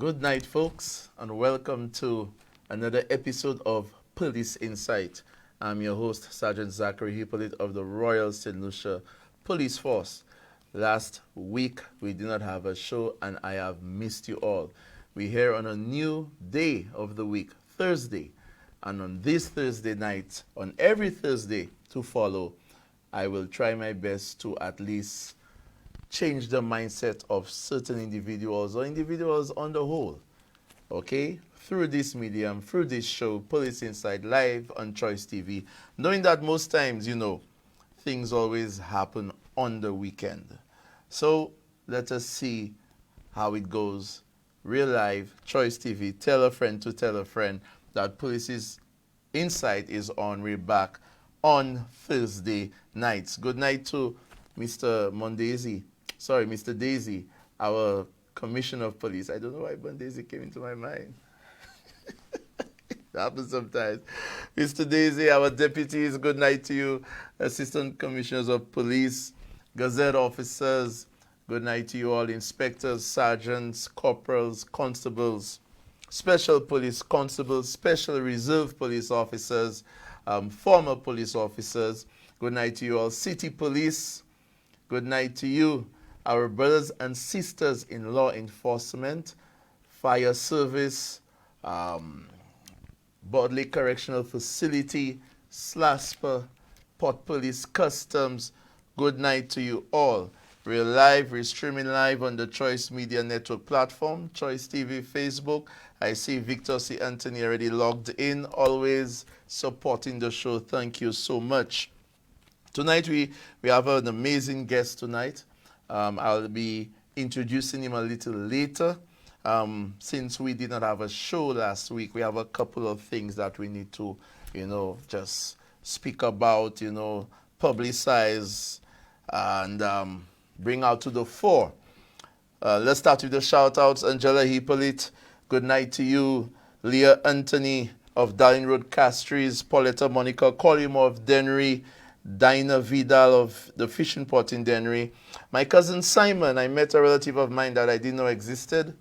Good night, folks, and welcome to another episode of Police Insight. I'm your host, Sergeant Zachary Hippolyte of the Royal Saint Lucia Police Force. Last week, we did not have a show, and I have missed you all. We're here on a new day of the week, Thursday. And on this Thursday night, on every Thursday to follow, I will try my best to at least change the mindset of certain individuals or individuals on the whole, okay? Through this medium, through this show, Police Insight Live on Choice TV, knowing that most times, things always happen on the weekend. So let us see how it goes. Real live, Choice TV, tell a friend to tell a friend that Police Insight is on. We're back on Thursday nights. Good night to Mr. Daisy, our Commissioner of Police. I don't know why Mondaisy came into my mind. It happens sometimes. Mr. Daisy, our deputies, good night to you. Assistant Commissioners of Police, Gazette officers, good night to you all. Inspectors, sergeants, corporals, constables, special police constables, special reserve police officers, former police officers, good night to you all. City police, good night to you. Our brothers and sisters in law enforcement, fire service, Bodley Correctional Facility, SLASPA, Port Police, Customs, good night to you all. We're streaming live on the Choice Media Network platform, Choice TV, Facebook. I see Victor C. Anthony already logged in, always supporting the show. Thank you so much. Tonight we have an amazing guest tonight. I'll be introducing him a little later. Since we did not have a show last week, we have a couple of things that we need to, just speak about, publicize, and bring out to the fore. Let's start with the shout-outs. Angela Hippolyte, good night to you. Leah Anthony of Darling Road Castries, Pauletta Monica Collymore of Dennery, Dinah Vidal of the fishing port in Dennery. My cousin Simon, I met a relative of mine that I didn't know existed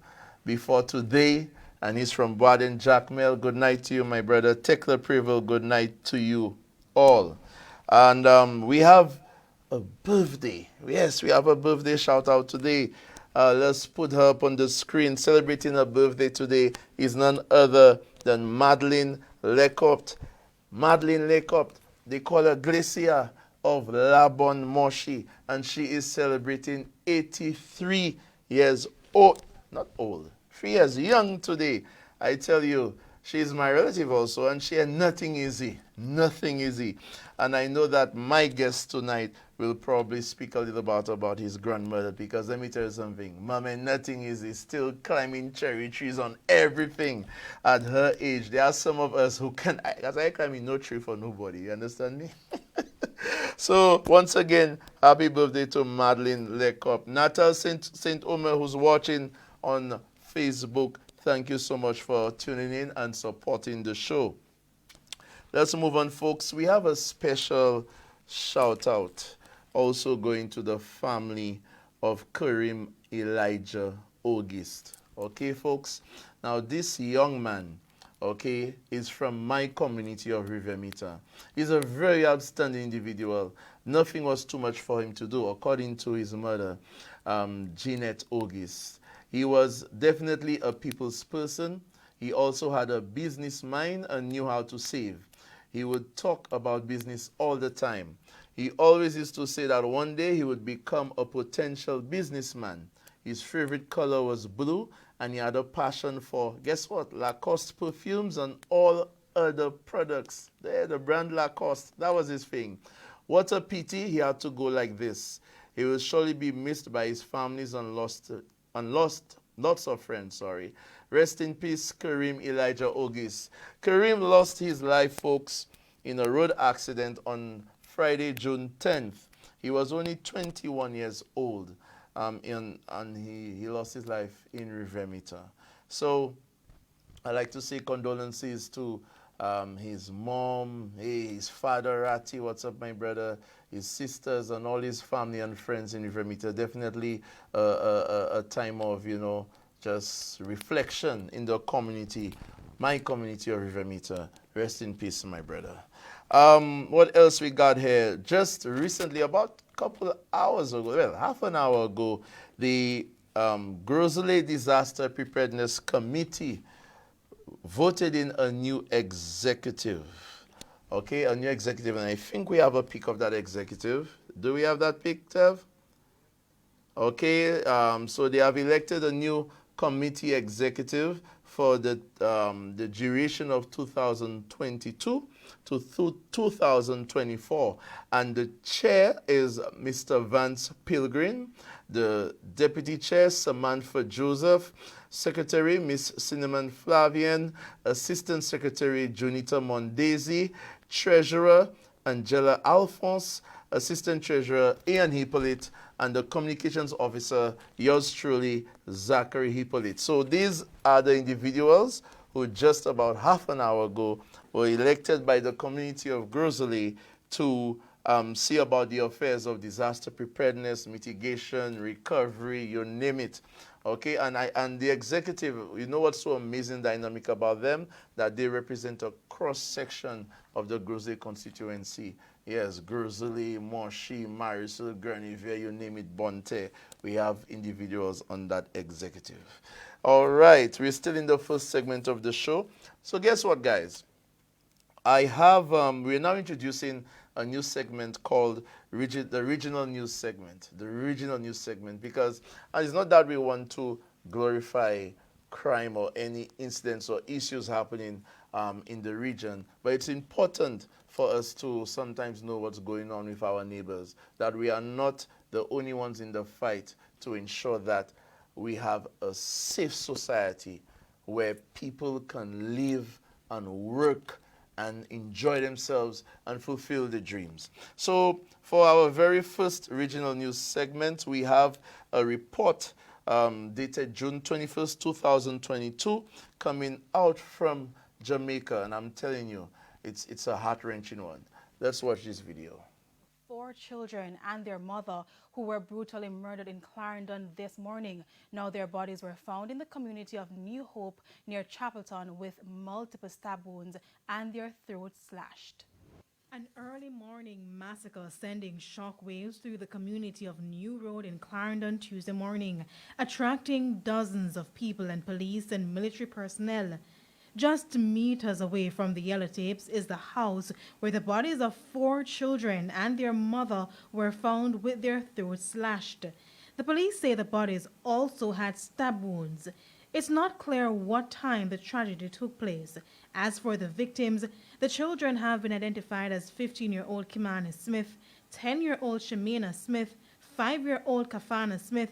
before today, and he's from Baden Jackmel. Good night to you, my brother. Tekla Prevel, good night to you all. And we have a birthday. Yes, we have a birthday shout out today. Let's put her up on the screen. Celebrating her birthday today is none other than Madeline Lecopt. Madeline Lecopt. They call her Glacia of Labon Moshi, and she is celebrating 83 years old. Not old, 3 years young today. I tell you, she is my relative also, and she had nothing easy. Nothing easy. And I know that my guest tonight will probably speak a little about his grandmother, because let me tell you something. Mama, nothing easy. Still climbing cherry trees on everything at her age. There are some of us who can, because I climbing no tree for nobody. You understand me? So, once again, happy birthday to Madeline Lecop. Natal Saint Omer, who's watching on Facebook, thank you so much for tuning in and supporting the show. Let's move on, folks. We have a special shout out also going to the family of Karim Elijah August. Okay, folks? Now, this young man, okay, is from my community of Rivermeter. He's a very outstanding individual. Nothing was too much for him to do, according to his mother, Jeanette August. He was definitely a people's person. He also had a business mind and knew how to save. He would talk about business all the time. He always used to say that one day he would become a potential businessman. His favorite color was blue, and he had a passion for, guess what, Lacoste perfumes and all other products. The brand Lacoste, that was his thing. What a pity he had to go like this. He will surely be missed by his families and lost lots of friends, sorry. Rest in peace, Karim Elijah August. Karim lost his life, folks, in a road accident on Friday, June 10th. He was only 21 years old, and he lost his life in Rivermeter. So I'd like to say condolences to his mom, his father, Ratty, what's up, my brother, his sisters, and all his family and friends in Rivermeter. Definitely a time of, just reflection in the community, my community of River Meter. Rest in peace, my brother. What else we got here? Just recently, about a couple of hours ago, well, half an hour ago, the Grizzly Disaster Preparedness Committee voted in a new executive. Okay, a new executive, and I think we have a pic of that executive. Do we have that pic, Tev? Okay, so they have elected a new committee executive for the duration of 2022 to 2024. And the chair is Mr. Vance Pilgrim, the deputy chair, Samantha Joseph, secretary, Miss Cinnamon Flavian, assistant secretary, Junita Mondesi, treasurer, Angela Alphonse, assistant treasurer, Ian Hippolyte, and the communications officer, yours truly, Zachary Hippolyte. So these are the individuals who just about half an hour ago were elected by the community of Grizzly to see about the affairs of disaster preparedness, mitigation, recovery, you name it. Okay, and the executive, you know what's so amazing dynamic about them? That they represent a cross-section of the Grizzly constituency. Yes, Grizzly, Moshi, Marisol, Grenivere, you name it, Bonte. We have individuals on that executive. All right, we're still in the first segment of the show. So guess what, guys? We're now introducing a new segment called the regional news segment. The regional news segment, because it's not that we want to glorify crime or any incidents or issues happening in the region, but it's important for us to sometimes know what's going on with our neighbors, that we are not the only ones in the fight to ensure that we have a safe society where people can live and work and enjoy themselves and fulfill their dreams. So for our very first regional news segment, we have a report dated June 21st, 2022, coming out from Jamaica. And I'm telling you, it's a heart-wrenching one. Let's watch this video. 4 children and their mother who were brutally murdered in Clarendon this morning. Now their bodies were found in the community of New Hope near Chapelton with multiple stab wounds and their throats slashed. An early morning massacre sending shockwaves through the community of New Road in Clarendon Tuesday morning, attracting dozens of people and police and military personnel. Just meters away from the yellow tapes is the house where the bodies of 4 children and their mother were found with their throats slashed. The police say the bodies also had stab wounds. It's not clear what time the tragedy took place. As for the victims, the children have been identified as 15-year-old Kimani Smith, 10-year-old Shamina Smith, 5-year-old Kafana Smith,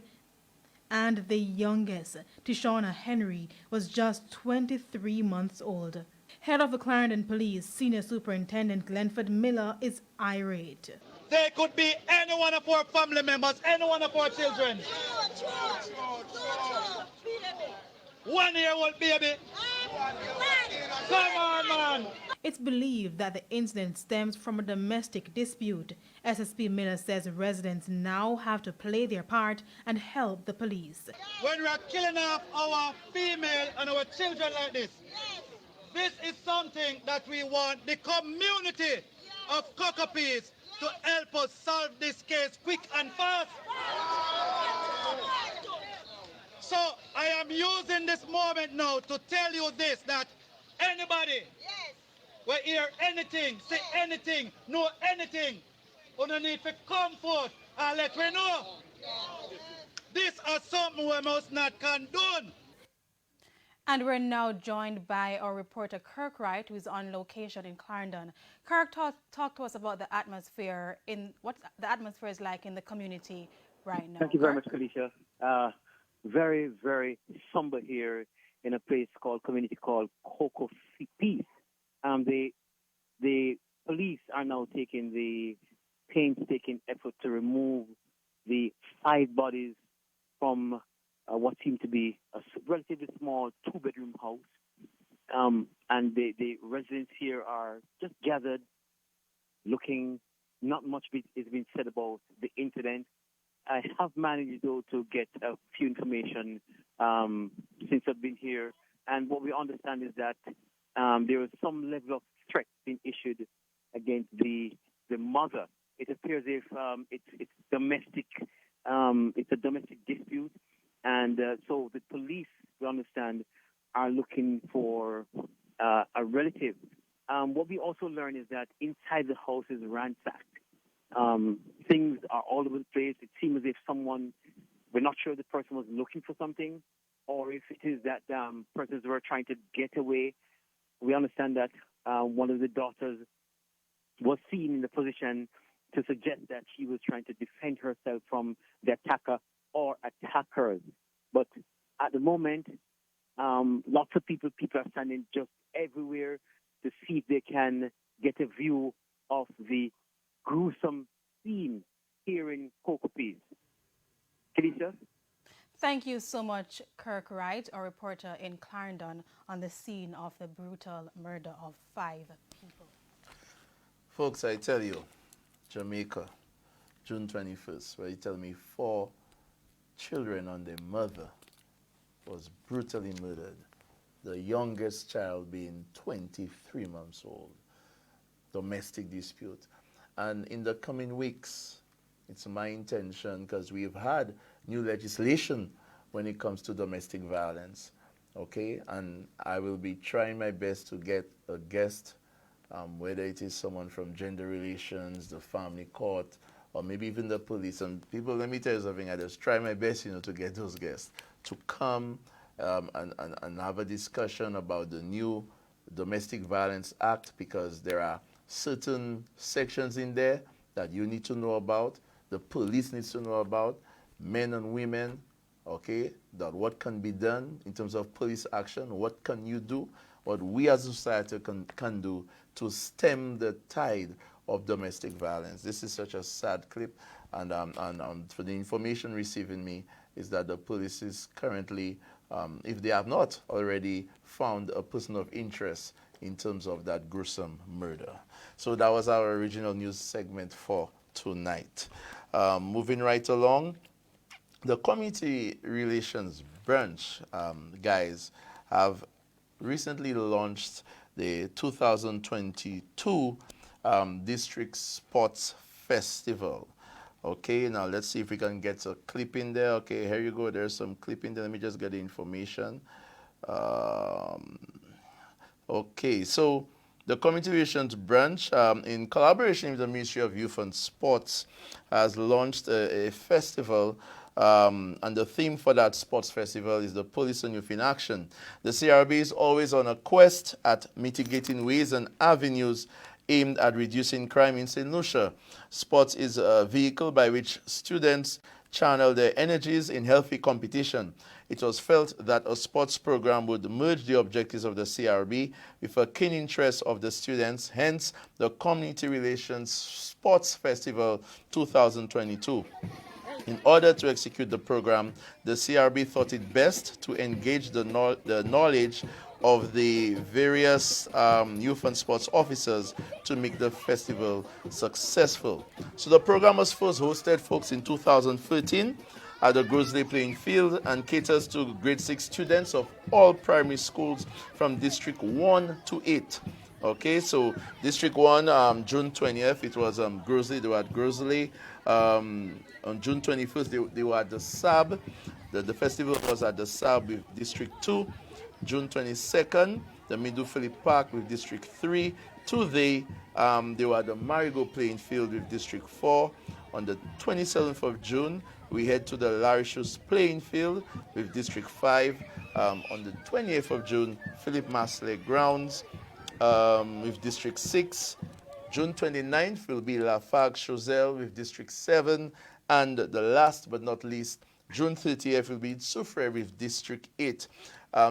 and the youngest, Tishona Henry, was just 23 months old. Head of the Clarendon Police, Senior Superintendent Glenford Miller, is irate. They could be any one of our family members, any one of our children. 1-year-old baby. Come on, man. It's believed that the incident stems from a domestic dispute. SSP Miller says residents now have to play their part and help the police. When we are killing off our female and our children like this, this is something that we want the community of Cockapees to help us solve this case quick and fast. So I am using this moment now to tell you this, that anybody will hear anything, see anything, know anything, you need to come forth and let me know. This is something we must not condone. And we're now joined by our reporter Kirk Wright, who is on location in Clarendon. Kirk, talk to us about the atmosphere, what the atmosphere is like in the community right now. Thank you very much, Felicia. Very, very somber here in a place community called Cocoa Peace. The police are now taking the painstaking effort to remove the 5 bodies from what seemed to be a relatively small 2-bedroom house. And the residents here are just gathered, looking. Not much is being said about the incident. I have managed, though, to get a few information since I've been here. And what we understand is that there is some level of threat being issued against the mother. It appears if it's domestic, it's a domestic dispute, and so the police, we understand, are looking for a relative. What we also learn is that inside the house is ransacked. Things are all over the place. It seems as if we're not sure the person was looking for something, or if it is that persons were trying to get away. We understand that one of the daughters was seen in the position to suggest that she was trying to defend herself from the attacker or attackers. But at the moment, lots of people are standing just everywhere to see if they can get a view of the gruesome scene here in Cocopese. Felicia? Thank you so much, Kirk Wright, our reporter in Clarendon, on the scene of the brutal murder of 5 people. Folks, I tell you, Jamaica, June 21st, where you tell me 4 children and their mother was brutally murdered. The youngest child being 23 months old. Domestic dispute. And in the coming weeks, it's my intention, because we've had new legislation when it comes to domestic violence, okay? And I will be trying my best to get a guest, whether it is someone from gender relations, the family court, or maybe even the police. And people, let me tell you something, I just try my best, to get those guests to come and have a discussion about the new Domestic Violence Act, because there are certain sections in there that you need to know about, the police needs to know about, men and women, okay, that what can be done in terms of police action, what can you do, what we as a society can do to stem the tide of domestic violence. This is such a sad clip, and for the information receiving me is that the police is currently, if they have not already found a person of interest in terms of that gruesome murder. So that was our original news segment for tonight. Moving right along, the Community Relations Branch, guys, have recently launched the 2022 District Sports Festival. Okay, now let's see if we can get a clip in there. Okay, here you go. There's some clip in there. Let me just get the information. Okay, so the Community Relations Branch, in collaboration with the Ministry of Youth and Sports, has launched a festival, and the theme for that sports festival is the Police and Youth in Action. The CRB is always on a quest at mitigating ways and avenues aimed at reducing crime in Saint Lucia. Sports is a vehicle by which students channel their energies in healthy competition. It was felt that a sports program would merge the objectives of the CRB with a keen interest of the students, hence the Community Relations Sports Festival 2022. In order to execute the program, the CRB thought it best to engage the knowledge of the various youth and sports officers to make the festival successful. So the program was first hosted, folks, in 2013 at the Grosley Playing Field and caters to grade 6 students of all primary schools from District 1 to 8. Okay, so District 1, June 20th, it was Grosley, they were at Grosley. On June 21st, they were at the SAB. The festival was at the SAB with District 2. June 22nd, the Middle Phillip Park with District 3. Today, they were at the Marigo Playing Field with District 4. On the 27th of June, we head to the Larishus Playing Field with District 5. On the 28th of June, Philip Masley Grounds with District 6. June 29th will be Lafargue Choiseul with District 7. And the last but not least, June 30th will be Soufriere with District 8.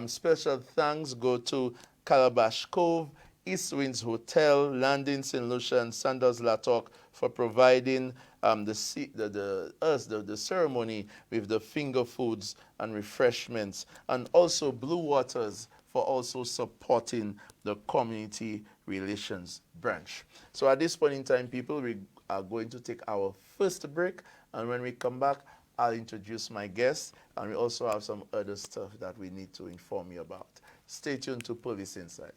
Special thanks go to Calabash Cove, East Winds Hotel, Landing St. Lucia, and Sandals Latok for providing the ceremony with the finger foods and refreshments, and also Blue Waters for also supporting the community relations branch. So at this point in time, people, we are going to take our first break, and when we come back, I'll introduce my guests, and we also have some other stuff that we need to inform you about. Stay tuned to Police Insight.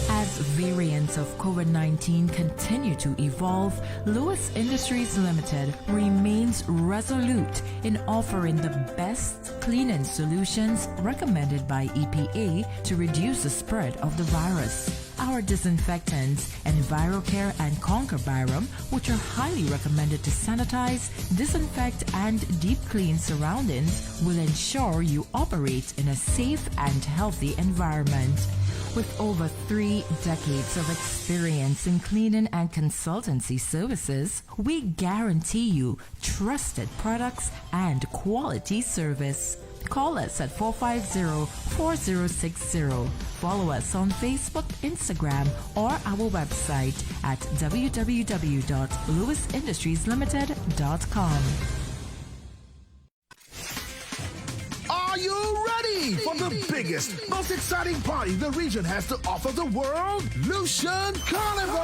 As variants of COVID-19 continue to evolve, Lewis Industries Limited remains resolute in offering the best cleaning solutions recommended by EPA to reduce the spread of the virus. Our disinfectants, EnviroCare and Conquer Byram, which are highly recommended to sanitize, disinfect, and deep clean surroundings, will ensure you operate in a safe and healthy environment. With over 3 decades of experience in cleaning and consultancy services, we guarantee you trusted products and quality service. Call us at 450-4060. Follow us on Facebook, Instagram, or our website at www.lewisindustrieslimited.com. Are you ready for the biggest, most exciting party the region has to offer the world? Lucian Carnival!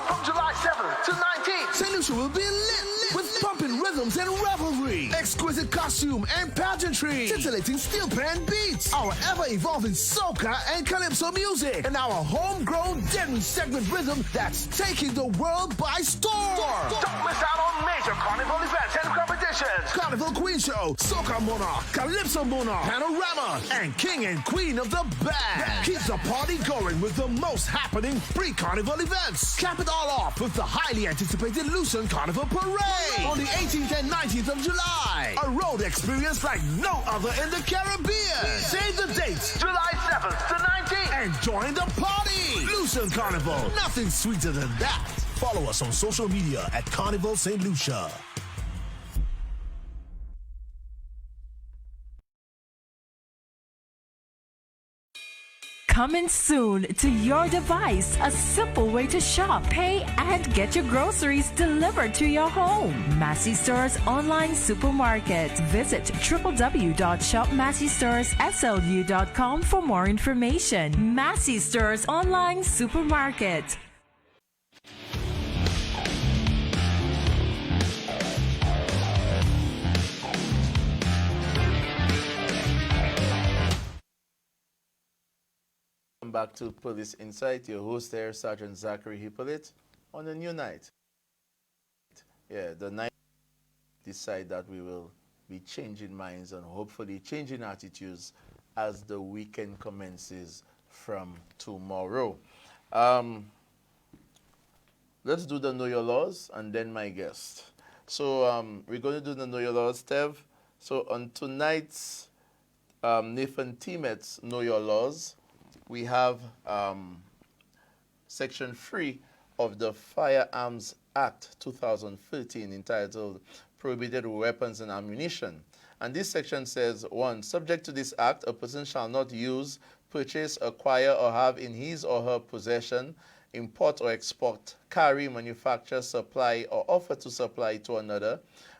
From July 7th to 19th, Saint Lucia will be lit with pumping rhythms and revelry, exquisite costume and pageantry, titillating steel pan beats, our ever-evolving soca and calypso music, and our homegrown deadly segment rhythm that's taking the world by storm. Don't miss out on major carnival events and competitions. Carnival Queen Show, Soca Monarch, Calypso Monarch, Panorama, and King and Queen of the Band. Keep the party going with the most happening pre-carnival events. Cap it all off with the highly anticipated Lucian Carnival Parade on the 18th and 19th of July. A road experience like no other in the Caribbean. Save the dates, July 7th to 19th, and join the party. Lucian Carnival, nothing sweeter than that. Follow us on social media at Carnival St. Lucia. Coming soon to your device, a simple way to shop, pay, and get your groceries delivered to your home. Massey Stores Online Supermarket. Visit www.shopmasseystoresslu.com for more information. Massey Stores Online Supermarket. Back to Police Insight, your host there, Sergeant Zachary Hippolyte, on a new night. Yeah, the night decide that we will be changing minds and hopefully changing attitudes as the weekend commences from tomorrow. Let's do the Know Your Laws and then my guest. So we're going to do the Know Your Laws, Tev. So on tonight's Nathan Timet's Know Your Laws, we have Section 3 of the Firearms Act 2013 entitled Prohibited Weapons and Ammunition. And this section says, 1. Subject to this act, a person shall not use, purchase, acquire, or have in his or her possession, import or export, carry, manufacture, supply, or offer to supply to another,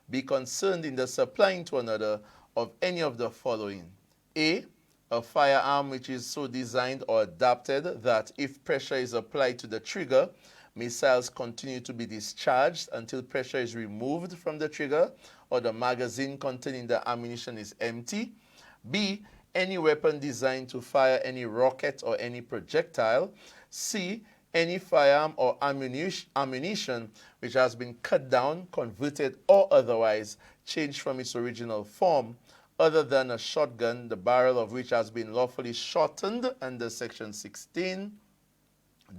be concerned in the supplying to another of any of the following. A. A firearm which is so designed or adapted that if pressure is applied to the trigger, missiles continue to be discharged until pressure is removed from the trigger or the magazine containing the ammunition is empty. B. Any weapon designed to fire any rocket or any projectile. C. Any firearm or ammunition which has been cut down, converted, or otherwise changed from its original form, other than a shotgun, the barrel of which has been lawfully shortened under Section 16.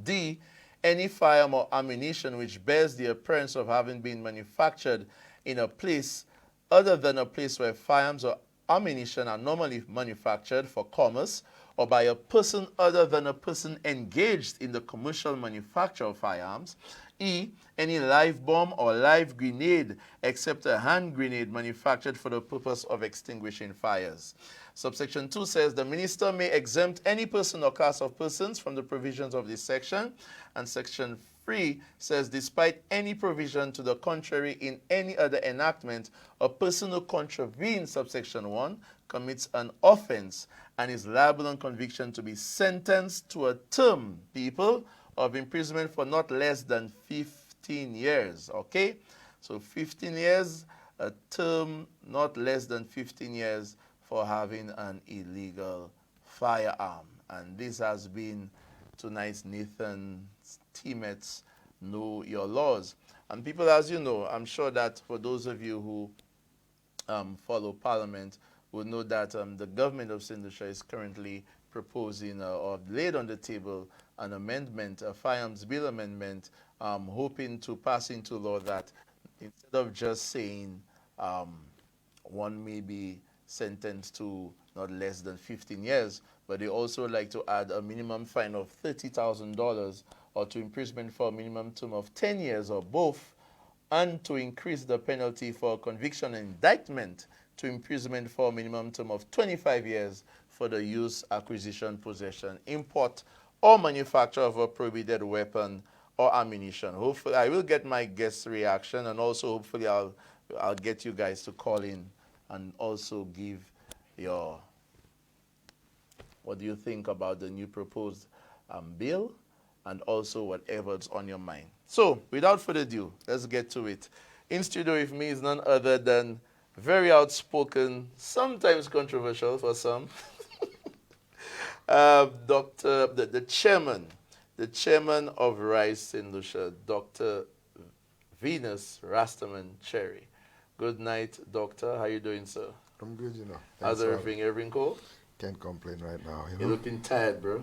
D. Any firearm or ammunition which bears the appearance of having been manufactured in a place other than a place where firearms or ammunition are normally manufactured for commerce or by a person other than a person engaged in the commercial manufacture of firearms. E, any live bomb or live grenade except a hand grenade manufactured for the purpose of extinguishing fires. Subsection 2 says the minister may exempt any person or class of persons from the provisions of this section. And section 3 says despite any provision to the contrary in any other enactment, a person who contravenes subsection 1 commits an offense and is liable on conviction to be sentenced to a term, people, of imprisonment for not less than 15 years, okay? So 15 years, a term not less than 15 years for having an illegal firearm. And this has been tonight's Nathan's teammates Know Your Laws. And people, as you know, I'm sure that for those of you who follow Parliament will know that the government of Saint Lucia is currently proposing or laid on the table an amendment, a firearms bill amendment, hoping to pass into law that instead of just saying one may be sentenced to not less than 15 years, but they also like to add a minimum fine of $30,000 or to imprisonment for a minimum term of 10 years or both, and to increase the penalty for conviction and indictment to imprisonment for a minimum term of 25 years for the use, acquisition, possession, import, or manufacture of a prohibited weapon or ammunition. Hopefully, I will get my guest reaction, and also hopefully I'll get you guys to call in and also give your, what do you think about the new proposed bill, and also whatever's on your mind. So, without further ado, let's get to it. In studio with me is none other than very outspoken, sometimes controversial for some, the chairman of RISE Saint Lucia, Dr. Venus Rastaman Cherry. Good night, doctor. How you doing, sir? I'm good, you know. How's everything? Everything cool? Can't complain right now, you know. You're looking tired, bro.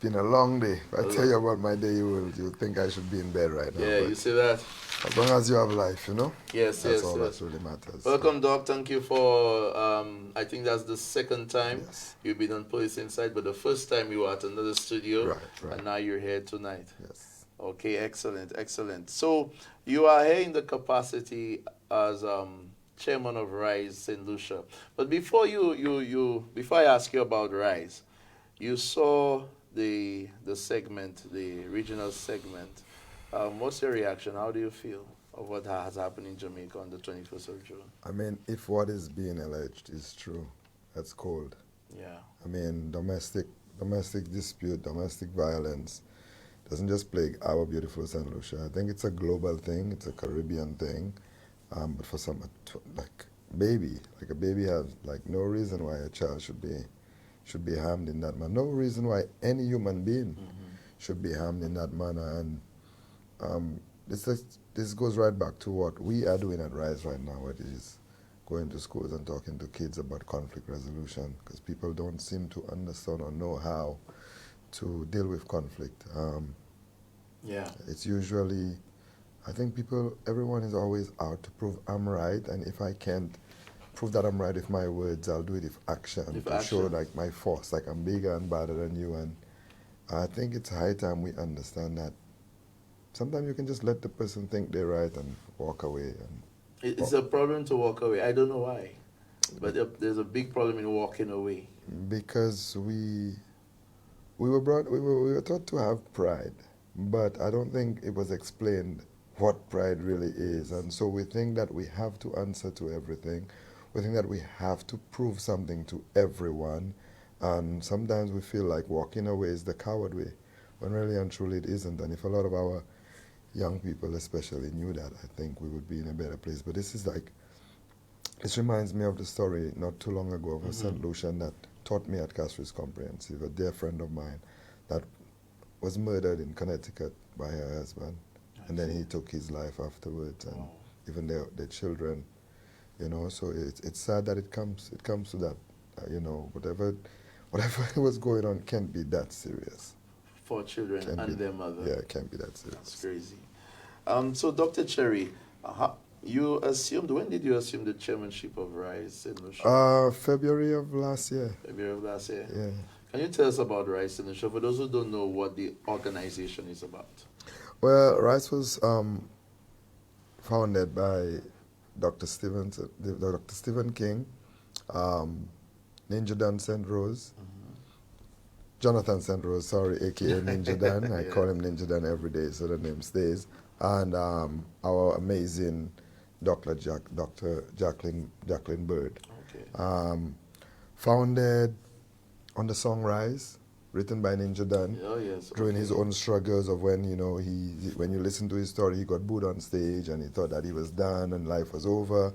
Been a long day. If I tell you about my day, you'll think I should be in bed right now. Yeah, you see that? As long as you have life, you know. Yes, that's yes, all yes. that really matters. Welcome, Doc. Thank you for, I think that's the second time Yes. you've been on Police Inside, but the first time you were at another studio, Right. and now you're here tonight. Yes. Okay, excellent, excellent. So you are here in the capacity as chairman of RISE Saint Lucia. But before before I ask you about RISE, you saw the segment, the regional segment. What's your reaction? How do you feel of what has happened in Jamaica on the 21st of June? I mean, if what is being alleged is true, that's cold. Yeah. I mean, domestic dispute, domestic violence doesn't just plague our beautiful St. Lucia. I think it's a global thing. It's a Caribbean thing. But for some, like a baby has like no reason why a child should be harmed in that manner. No reason why any human being should be harmed in that manner. And this goes right back to what we are doing at RISE right now, which is going to schools and talking to kids about conflict resolution, because people don't seem to understand or know how to deal with conflict. Yeah. It's usually, I think everyone is always out to prove I'm right, and if I can't prove that I'm right with my words, I'll do it with action show like my force, like I'm bigger and badder than you. And I think it's high time we understand that sometimes you can just let the person think they're right and walk away. And it's a problem to walk away. I don't know why, but there's a big problem in walking away. Because we were taught to have pride, but I don't think it was explained what pride really is. And so we think that we have to answer to everything. We think that we have to prove something to everyone. And sometimes we feel like walking away is the coward way, when really and truly it isn't. And if a lot of our young people especially knew that, I think we would be in a better place. But this reminds me of the story not too long ago of a St. Lucian that taught me at Castries Comprehensive, a dear friend of mine that was murdered in Connecticut by her husband. And then he took his life afterwards, and even their children, you know. So it's sad that it comes to that, you know. Whatever was going on can't be that serious. For children and their mother. Yeah, it can't be that serious. That's crazy. So, Dr. Cherry, when did you assume the chairmanship of RISE Saint Lucia? February of last year. February of last year? Yeah. Can you tell us about Rise in the Show for those who don't know what the organization is about? Well, Rise was founded by Dr. Stephen King, Ninja Dan St. Rose, Jonathan St. Rose, sorry, aka Ninja Dan. I call him Ninja Dan every day, so the name stays. And our amazing Dr. Jacqueline Bird. Okay. Founded on the song Rise, written by Ninja Dan. Oh, yes. During his own struggles of when, you know, when you listen to his story, he got booed on stage and he thought that he was done and life was over.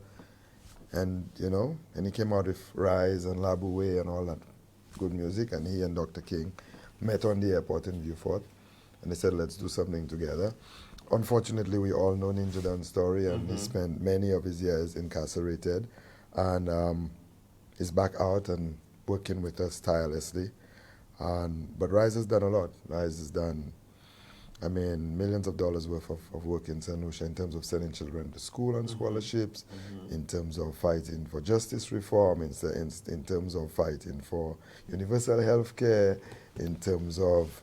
And, you know, and he came out with Rise and Labu Way and all that good music, and he and Dr. King met on the airport in Viewfort, and they said, let's do something together. Unfortunately, we all know Ninja Dan's story, and he spent many of his years incarcerated, and he's back out and working with us tirelessly. But Rise has done a lot. Rise has done, I mean, millions of dollars worth of work in Saint Lucia in terms of sending children to school on scholarships, in terms of fighting for justice reform, in terms of fighting for universal health care, in terms of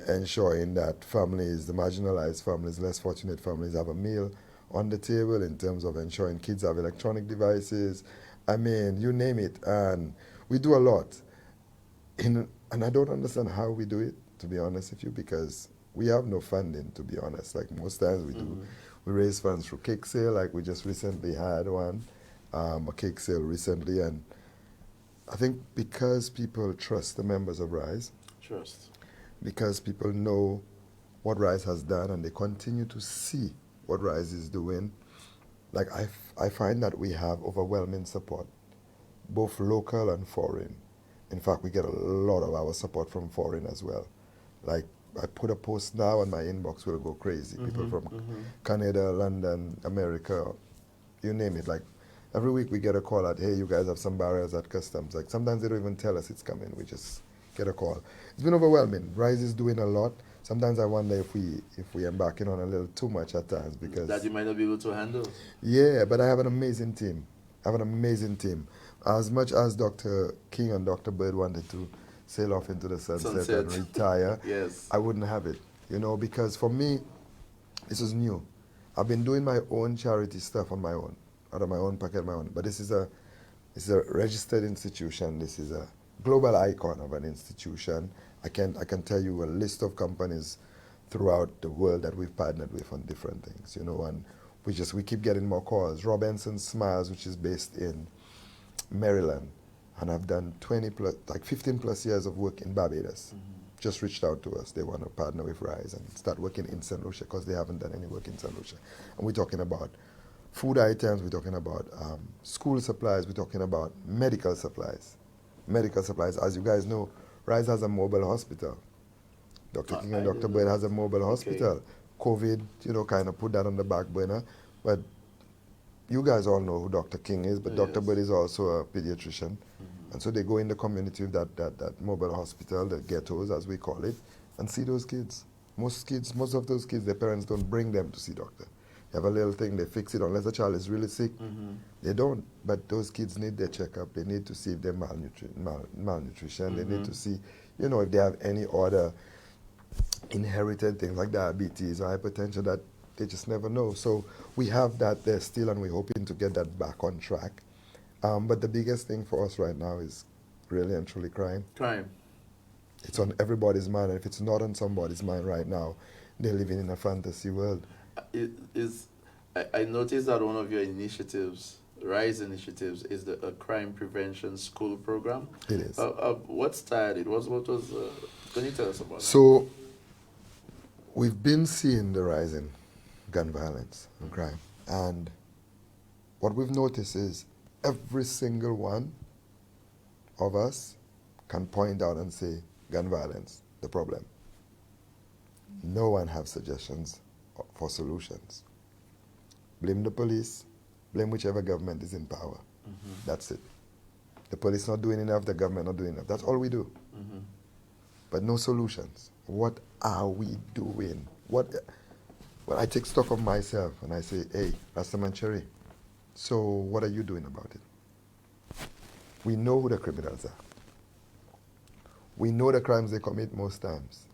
ensuring that families, the marginalized families, less fortunate families have a meal on the table, in terms of ensuring kids have electronic devices. I mean, you name it. And we do a lot. And I don't understand how we do it, to be honest with you, because we have no funding, to be honest. Like most times we do. We raise funds through cake sale, like we just recently had one, a cake sale recently. And I think because people trust the members of Rise, because people know what Rise has done and they continue to see what Rise is doing, like I find that we have overwhelming support, both local and foreign. In fact, we get a lot of our support from foreign as well. Like, I put a post now and my inbox will go crazy. People from Canada, London, America, you name it. Like, every week we get a call at, hey, you guys have some barriers at customs. Like, sometimes they don't even tell us it's coming. We just get a call. It's been overwhelming. Rise is doing a lot. Sometimes I wonder if we embarking on a little too much at times, because that you might not be able to handle. Yeah, but I have an amazing team. As much as Dr. King and Dr. Bird wanted to sail off into the sunset and retire, yes, I wouldn't have it, you know, because for me, this is new. I've been doing my own charity stuff on my own, out of my own pocket, but this is a registered institution. This is a global icon of an institution. I can tell you a list of companies throughout the world that we've partnered with on different things, you know, and we keep getting more calls. Robinson Smiles, which is based in Maryland, and I've done 15 plus years of work in Barbados. Just reached out to us. They want to partner with Rise and start working in Saint Lucia because they haven't done any work in Saint Lucia. And we're talking about food items, we're talking about school supplies, we're talking about medical supplies. As you guys know, Rise has a mobile hospital. Dr. King and Dr. Bird has a mobile hospital. COVID, you know, kind of put that on the back burner. But you guys all know who Dr. King is, but Dr. Bird is also a pediatrician. And so they go in the community with that mobile hospital, the ghettos as we call it, and see those kids. Most of those kids, their parents don't bring them to see doctor. They have a little thing, they fix it unless the child is really sick. They don't, but those kids need their checkup. They need to see if they're malnutrition. They need to see, you know, if they have any other inherited things like diabetes or hypertension that they just never know. So we have that there still, and we're hoping to get that back on track. But the biggest thing for us right now is really and truly crime. It's on everybody's mind, and if it's not on somebody's mind right now, they're living in a fantasy world. I noticed that one of your initiatives, Rise initiatives, is the crime prevention school program. It is. What started it? What was? Can you tell us about it? So we've been seeing the rise in gun violence and crime, and what we've noticed is every single one of us can point out and say gun violence, the problem. No one have suggestions for solutions. Blame the police, blame whichever government is in power. That's it. The police not doing enough, the government not doing enough. That's all we do. But no solutions. What are we doing? Well, I take stock of myself and I say, hey, Rastaman Cherry, so what are you doing about it? We know who the criminals are. We know the crimes they commit most times.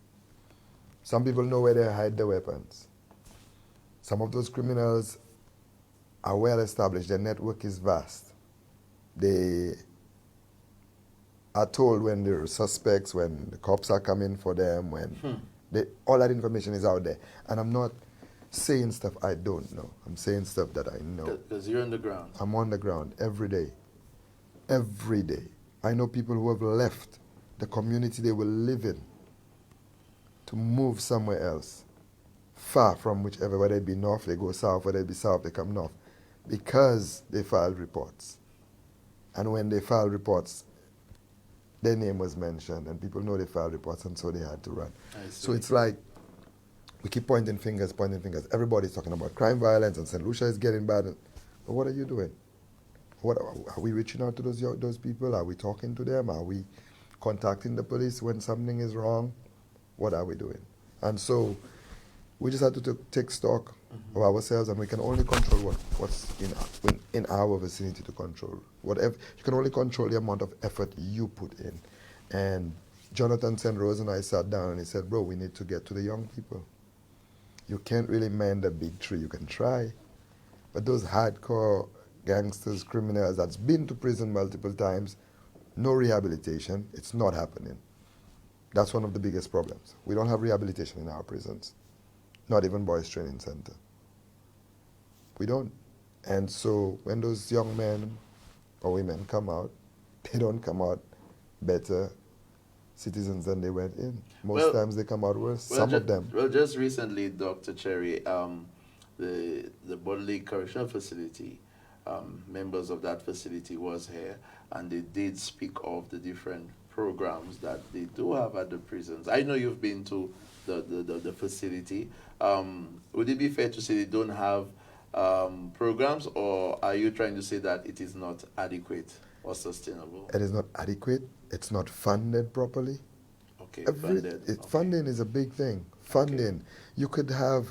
Some people know where they hide their weapons. Some of those criminals are well established. Their network is vast. They are told when they're suspects, when the cops are coming for them, when all that information is out there. And I'm not saying stuff I don't know. I'm saying stuff that I know. Because you're on the ground. I'm on the ground every day. Every day. I know people who have left the community they will live in to move somewhere else, far from whichever, whether it be north, they go south, whether it be south, they come north, because they filed reports. And when they filed reports, their name was mentioned, and people know they filed reports, and so they had to run. So it's like, we keep pointing fingers. Everybody's talking about crime, violence, and Saint Lucia is getting bad. But what are you doing? Are we reaching out to those people? Are we talking to them? Are we contacting the police when something is wrong? What are we doing? And so we just have to take stock of ourselves, and we can only control what's in our vicinity to control. Whatever, you can only control the amount of effort you put in. And Jonathan St. Rose and I sat down and he said, bro, we need to get to the young people. You can't really mend a big tree. You can try, but those hardcore gangsters, criminals that's been to prison multiple times, no rehabilitation, it's not happening. That's one of the biggest problems. We don't have rehabilitation in our prisons, not even Boys Training Center. We don't. And so when those young men or women come out, they don't come out better citizens than they went in. Most times they come out worse, some of them. Well, just recently, Dr. Cherry, the Bodley Correctional Facility, members of that facility was here, and they did speak of the different programs that they do have at the prisons. I know you've been to the facility. Would it be fair to say they don't have programs, or are you trying to say that it is not adequate or sustainable? It is not adequate. It's not funded properly. Okay, funding is a big thing. Funding. Okay.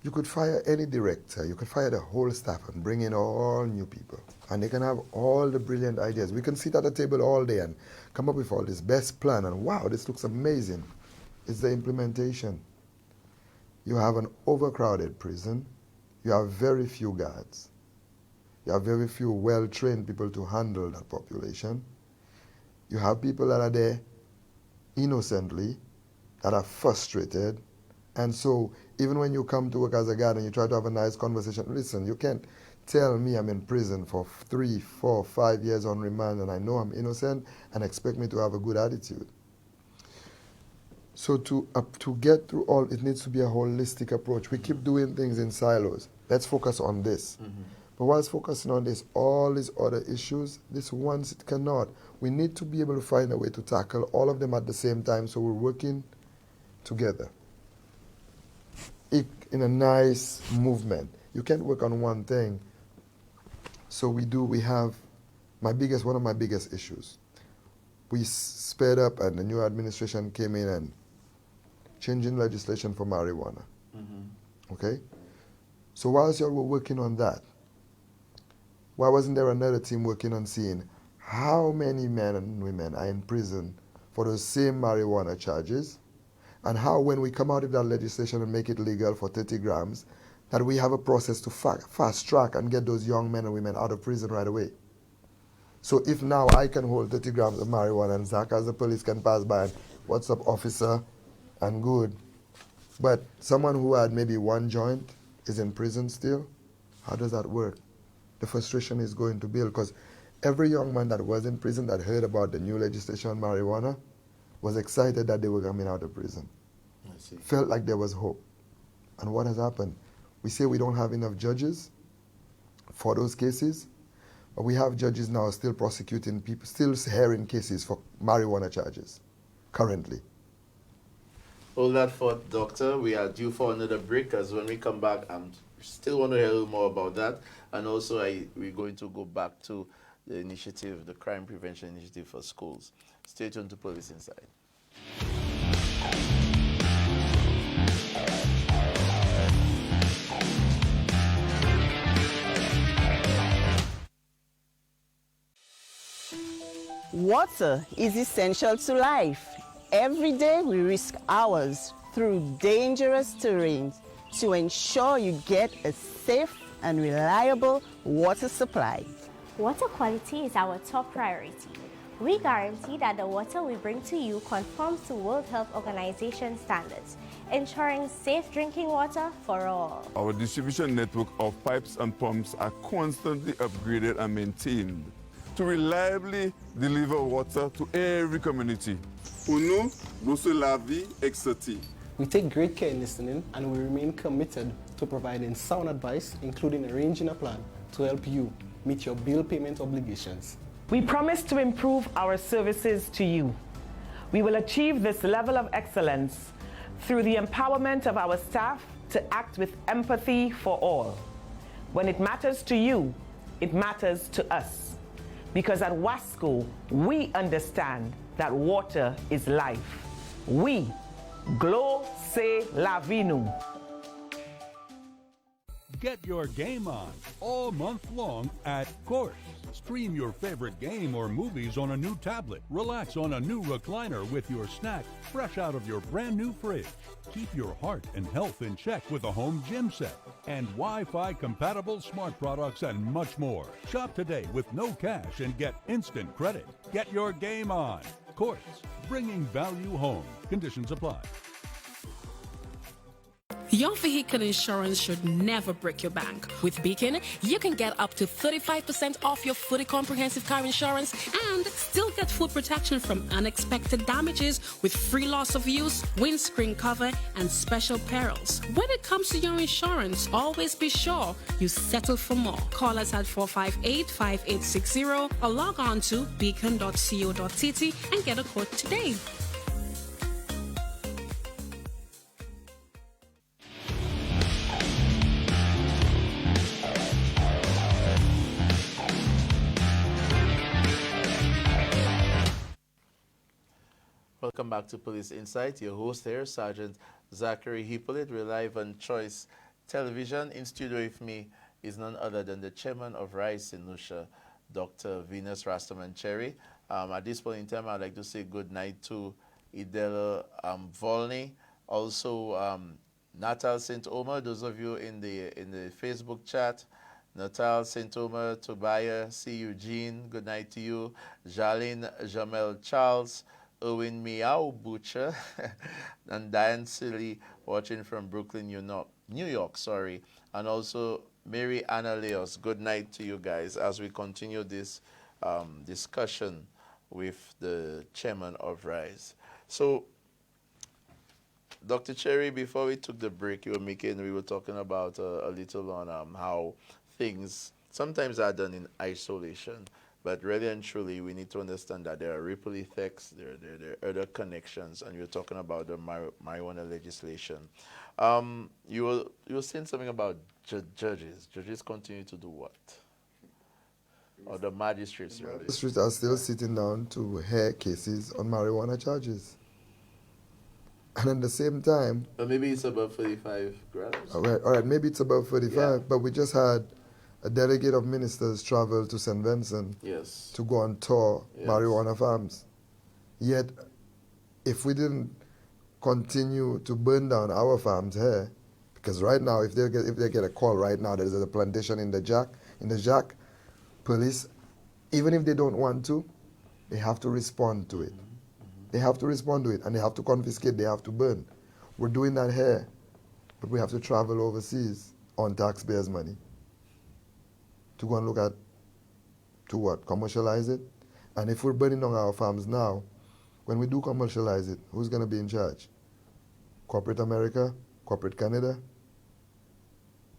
You could fire any director. You could fire the whole staff and bring in all new people. And they can have all the brilliant ideas. We can sit at a table all day and come up with all this best plan. And wow, this looks amazing. It's the implementation. You have an overcrowded prison. You have very few guards. You have very few well-trained people to handle that population. You have people that are there innocently, that are frustrated. And so even when you come to work as a guard and you try to have a nice conversation, listen, you can't tell me I'm in prison for 3, 4, 5 years on remand and I know I'm innocent and expect me to have a good attitude. So to get through all, it needs to be a holistic approach. We keep doing things in silos. Let's focus on this. But whilst focusing on this, all these other issues, this once it cannot. We need to be able to find a way to tackle all of them at the same time, so we're working together in a nice movement. You can't work on one thing. So we have one of my biggest issues. We sped up and the new administration came in and changing legislation for marijuana. Okay? So whilst you all were working on that, why wasn't there another team working on seeing how many men and women are in prison for those same marijuana charges, and how when we come out of that legislation and make it legal for 30 grams, that we have a process to fast track and get those young men and women out of prison right away. So if now I can hold 30 grams of marijuana and Zach as the police can pass by and what's up officer and good, but someone who had maybe one joint is in prison still, how does that work? The frustration is going to build, because every young man that was in prison that heard about the new legislation on marijuana was excited that they were coming out of prison. I see. Felt like there was hope. And what has happened? We say we don't have enough judges for those cases, but we have judges now still prosecuting people, still hearing cases for marijuana charges currently. Hold that thought, Doctor. We are due for another break, because when we come back, I still want to hear a little more about that. And also, we're going to go back to the initiative, the Crime Prevention Initiative for Schools. Stay tuned to Police Inside. Water is essential to life. Every day we risk hours through dangerous terrains to ensure you get a safe and reliable water supply. Water quality is our top priority. We guarantee that the water we bring to you conforms to World Health Organization standards, ensuring safe drinking water for all. Our distribution network of pipes and pumps are constantly upgraded and maintained to reliably deliver water to every community. Pour nous, vous la vie, etc. We take great care in listening, and we remain committed to providing sound advice, including arranging a plan to help you meet your bill payment obligations. We promise to improve our services to you. We will achieve this level of excellence through the empowerment of our staff to act with empathy for all. When it matters to you, it matters to us. Because at WASCO, we understand that water is life. We, Glo Se La Vinu. Get your game on all month long at Course. Stream your favorite game or movies on a new tablet. Relax on a new recliner with your snack fresh out of your brand new fridge. Keep your heart and health in check with a home gym set and Wi-Fi compatible smart products and much more. Shop today with no cash and get instant credit. Get your game on. Course, bringing value home. Conditions apply. Your vehicle insurance should never break your bank. With Beacon, you can get up to 35% off your fully comprehensive car insurance and still get full protection from unexpected damages with free loss of use, windscreen cover, and special perils. When it comes to your insurance, always be sure you settle for more. Call us at 458-5860 or log on to beacon.co.tt and get a quote today. Welcome back to Police Insight. Your host here, Sergeant Zachary Hippolyte. We're live on Choice Television. In studio with me is none other than the chairman of RISE Saint Lucia, Dr. Venus Rastaman Cherry. At this point in time, I'd like to say good night to Idela Volney, also Natal St. Omer, those of you in the Facebook chat. Natal St. Omer, Tobias, C. Eugene, good night to you. Jalene Jamel Charles, Owen Meow Butcher, and Diane Silly watching from Brooklyn, New York, and also Mary Anna Leos. Good night to you guys as we continue this discussion with the chairman of RISE. So, Dr. Cherry, before we took the break, we were talking about a little on how things sometimes are done in isolation. But really and truly, we need to understand that there are ripple effects, there are other connections, and you're talking about the marijuana legislation. You were saying something about judges. Judges continue to do what? Or the magistrates, really? Magistrates are still sitting down to hear cases on marijuana charges. And at the same time... But maybe it's above 35 grams. All right, maybe it's above 35, yeah. But we just had a delegate of ministers travel to St. Vincent to go on tour marijuana farms. Yet, if we didn't continue to burn down our farms here, because right now, if they get a call right now, there's a plantation in the Jack, police, even if they don't want to, they have to respond to it. They have to respond to it, and they have to confiscate, they have to burn. We're doing that here, but we have to travel overseas on taxpayers' money to go and look at, to what, commercialize it? And if we're burning down our farms now, when we do commercialize it, who's going to be in charge? Corporate America? Corporate Canada?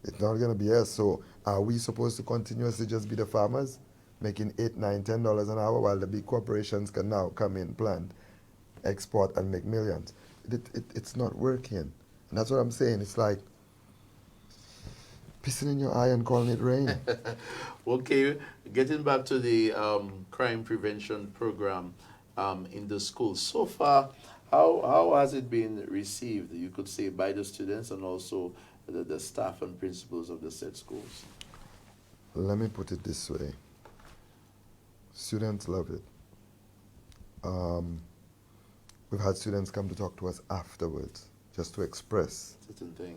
It's not going to be us. So are we supposed to continuously just be the farmers, making $8, $9, $10 an hour, while the big corporations can now come in, plant, export, and make millions? It's not working. And that's what I'm saying. It's like pissing in your eye and calling it rain. Okay, getting back to the crime prevention program in the schools. So far, how has it been received, you could say, by the students and also the staff and principals of the said schools? Let me put it this way. Students love it. We've had students come to talk to us afterwards, just to express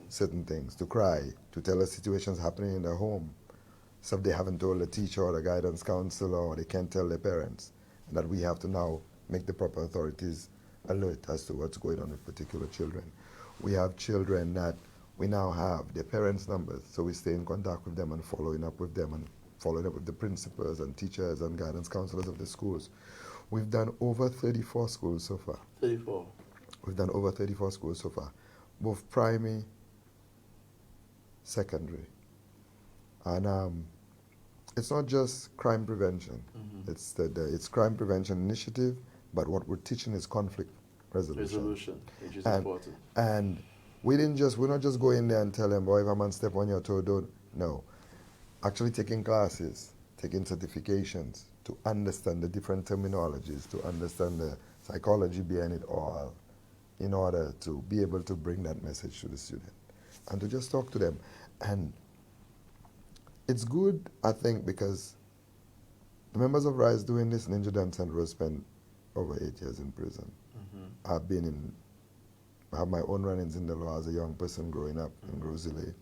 certain things, to cry, to tell us situations happening in their home. Stuff they haven't told the teacher or the guidance counselor, or they can't tell their parents, and that we have to now make the proper authorities alert as to what's going on with particular children. We have children that we now have their parents' numbers, so we stay in contact with them and following up with them and following up with the principals and teachers and guidance counselors of the schools. We've done over 34 schools so far. 34. We've done over 34 schools so far, both primary, secondary. And it's not just crime prevention. It's crime prevention initiative, but what we're teaching is conflict resolution. Which is important. And we're not just going there and tell them, boy, if a man step on your toe, don't. No. Actually taking classes, taking certifications to understand the different terminologies, to understand the psychology behind it all, in order to be able to bring that message to the student and to just talk to them. And it's good, I think, because the members of RISE doing this, Ninja Dance and Rose spent over 8 years in prison. I have my own run-ins in the law as a young person growing up in Rosalie.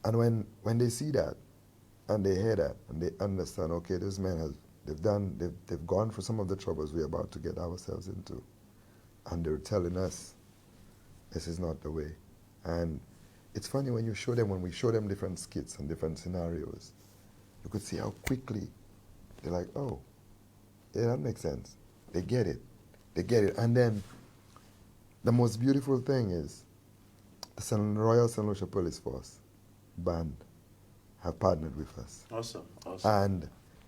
And when they see that, and they hear that, and they understand, okay, this man they've gone through some of the troubles we're about to get ourselves into. And they're telling us, this is not the way. And it's funny when we show them different skits and different scenarios, you could see how quickly they're like, oh, yeah, that makes sense. They get it. They get it. And then the most beautiful thing is the Royal Saint Lucia Police Force band have partnered with us. Awesome. And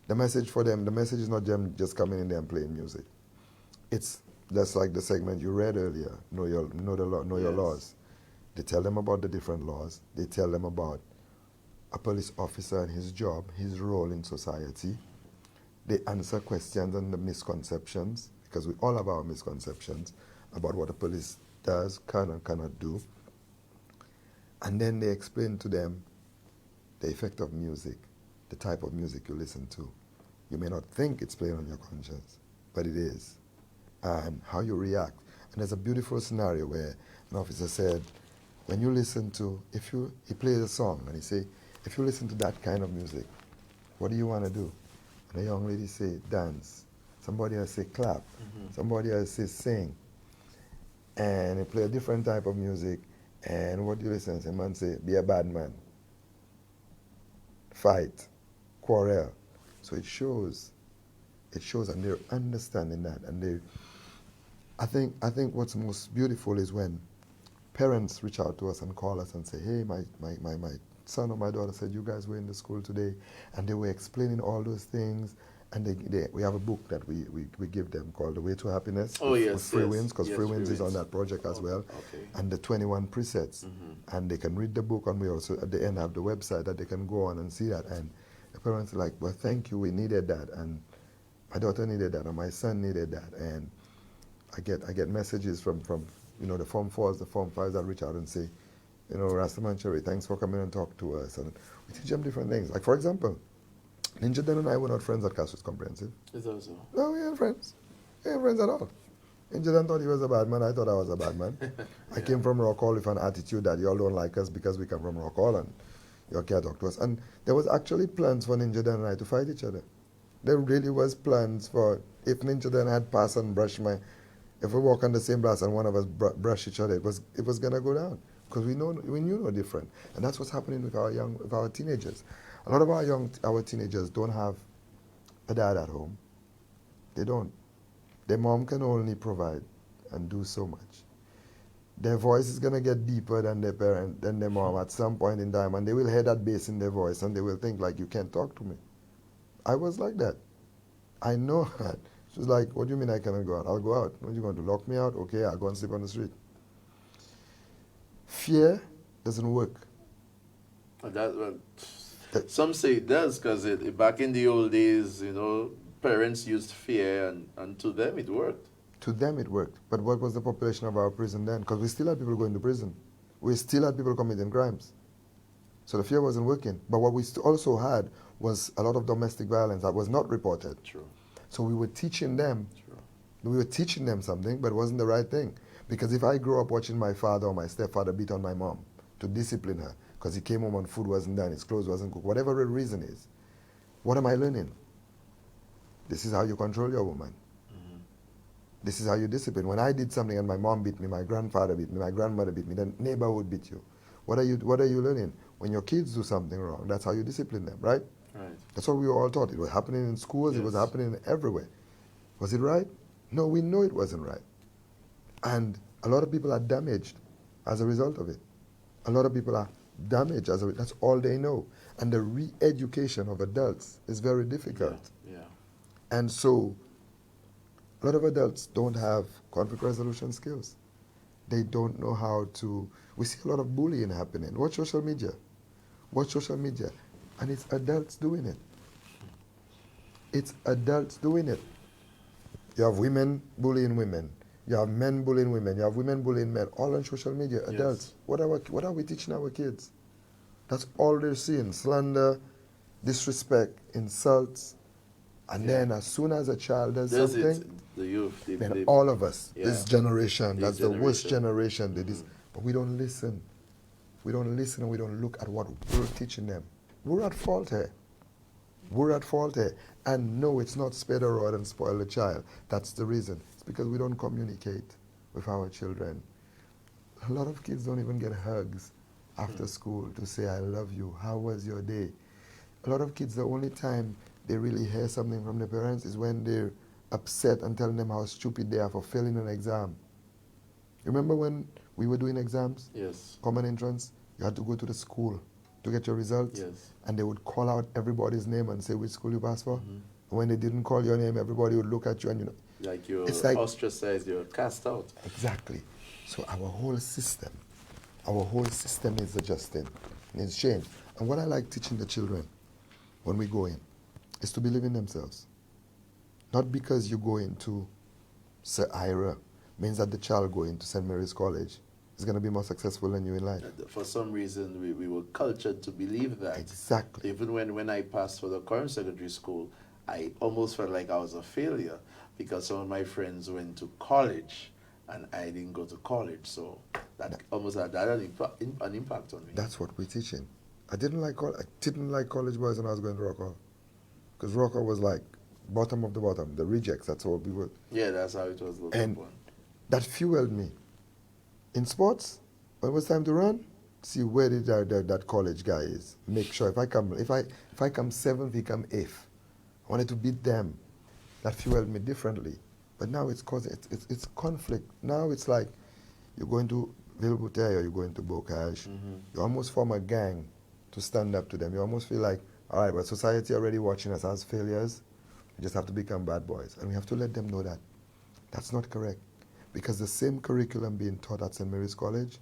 the message for them, the message is not them just coming in there and playing music. It's just like the segment you read earlier, know your laws. They tell them about the different laws. They tell them about a police officer and his job, his role in society. They answer questions and the misconceptions, because we all have our misconceptions about what the police does, can and cannot do. And then they explain to them the effect of music, the type of music you listen to. You may not think it's playing on your conscience, but it is. And how you react. And there's a beautiful scenario where an officer said, when you listen to, he plays a song and he say, if you listen to that kind of music, what do you want to do? And the young lady say, dance. Somebody else say, clap. Somebody else say, sing. And he play a different type of music. And what do you listen to? A man say, be a bad man. Fight. Quarrel. So it shows, and they're understanding that. And I think what's most beautiful is when parents reach out to us and call us and say, hey, my son or my daughter said you guys were in the school today, and they were explaining all those things. And we have a book that we give them called The Way to Happiness. Oh, yes. With Free Winds, because Yes, Free Winds is on that project as well. Okay. And the 21 presets. And they can read the book, and we also at the end have the website that they can go on and see that. And the parents are like, well, thank you, we needed that. And my daughter needed that, and my son needed that. And I get messages from the Form 4s, the Form 5s that reach out and say, Rastaman Cherry, thanks for coming and talk to us. And we teach them different things. Like, for example, Ninja Den and I were not friends at Castros Comprehensive. Is that so? No, we ain't friends. We ain't friends at all. Ninja Den thought he was a bad man. I thought I was a bad man. I came from Rock Hall with an attitude that y'all don't like us because we come from Rock Hall and you can't talk to us. And there was actually plans for Ninja Den and I to fight each other. There really was plans for, if Ninja Den had passed and brushed if we walk on the same grass and one of us brush each other, it was gonna go down. Because we knew no different. And that's what's happening with our teenagers. A lot of our teenagers don't have a dad at home. They don't. Their mom can only provide and do so much. Their voice is going to get deeper than their mom at some point in time, and they will hear that bass in their voice, and they will think, like, you can't talk to me. I was like that. I know that. She was like, what do you mean I cannot go out? I'll go out. What are you going to lock me out? Okay, I'll go and sleep on the street. Fear doesn't work. Some say it does, because back in the old days, parents used fear, and to them it worked. To them it worked. But what was the population of our prison then? Because we still had people going to prison. We still had people committing crimes. So the fear wasn't working. But what we also had was a lot of domestic violence that was not reported. True. So we were teaching them. We were teaching them something, but it wasn't the right thing. Because if I grew up watching my father or my stepfather beat on my mom to discipline her, because he came home and food wasn't done, his clothes wasn't cooked, whatever the reason is, what am I learning? This is how you control your woman. This is how you discipline. When I did something and my mom beat me, my grandfather beat me, my grandmother beat me, the neighborhood beat you. What are you learning? When your kids do something wrong, that's how you discipline them, right? Right. That's what we were all taught. It was happening in schools, it was happening everywhere. Was it right? No, we know it wasn't right. And a lot of people are damaged as a result of it. A lot of people are damaged as a result. That's all they know. And the re-education of adults is very difficult. Yeah. And so, a lot of adults don't have conflict resolution skills. They don't know how to. We see a lot of bullying happening. Watch social media. Watch social media. And it's adults doing it. It's adults doing it. You have women bullying women. You have men bullying women. You have women bullying men. All on social media. Adults. What are we teaching our kids? That's all they're seeing. Slander, disrespect, insults. And then as soon as a child does something, the youth, then all of us, this generation, that's the worst generation, but we don't listen. We don't listen and we don't look at what we're teaching them. We're at fault here. We're at fault here. And no, it's not spare the rod and spoil the child. That's the reason. It's because we don't communicate with our children. A lot of kids don't even get hugs after school to say, I love you. How was your day? A lot of kids, the only time they really hear something from their parents is when they're upset and telling them how stupid they are for failing an exam. Remember when we were doing exams? Yes. Common entrance? You had to go to the school to get your results. Yes. And they would call out everybody's name and say which school you passed for. And when they didn't call your name, everybody would look at you and like you're ostracized, you're cast out. Exactly. So our whole system is adjusting. It's changed. And what I like teaching the children when we go in is to believe in themselves. Not because you go into Sir Ira means that the child going to St. Mary's College is going to be more successful than you in life. For some reason, we were cultured to believe that. Exactly. Even when I passed for the current secondary school, I almost felt like I was a failure because some of my friends went to college and I didn't go to college. So that almost had an impact on me. That's what we're teaching. I didn't like college boys when I was going to Rock Hall. Because Rock Hall was like bottom of the bottom, the rejects, that's all we were. Yeah, that's how it was looked And upon. that fueled me. In sports, when it was time to run, see where that college guy is. Make sure if I come seventh, he come eighth. I wanted to beat them. That fueled me differently. But now it's conflict. Now it's like you're going to Villebouteille or you're going to Bocage. You almost form a gang to stand up to them. You almost feel like, all right, but society already watching us as failures. We just have to become bad boys. And we have to let them know that that's not correct. Because the same curriculum being taught at St. Mary's College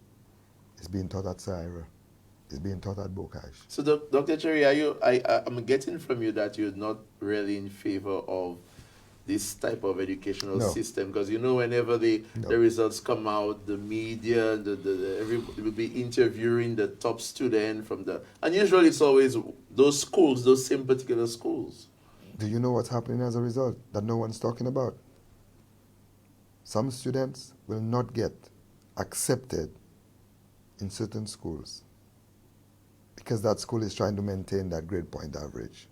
is being taught at Saira, is being taught at Bocage. So, Dr. Cherry, I'm getting from you that you're not really in favor of this type of educational system, because whenever the results come out, the media, everybody will be interviewing the top student and usually it's always those schools, those same particular schools. Do you know what's happening as a result that no one's talking about? Some students will not get accepted in certain schools because that school is trying to maintain that grade point average.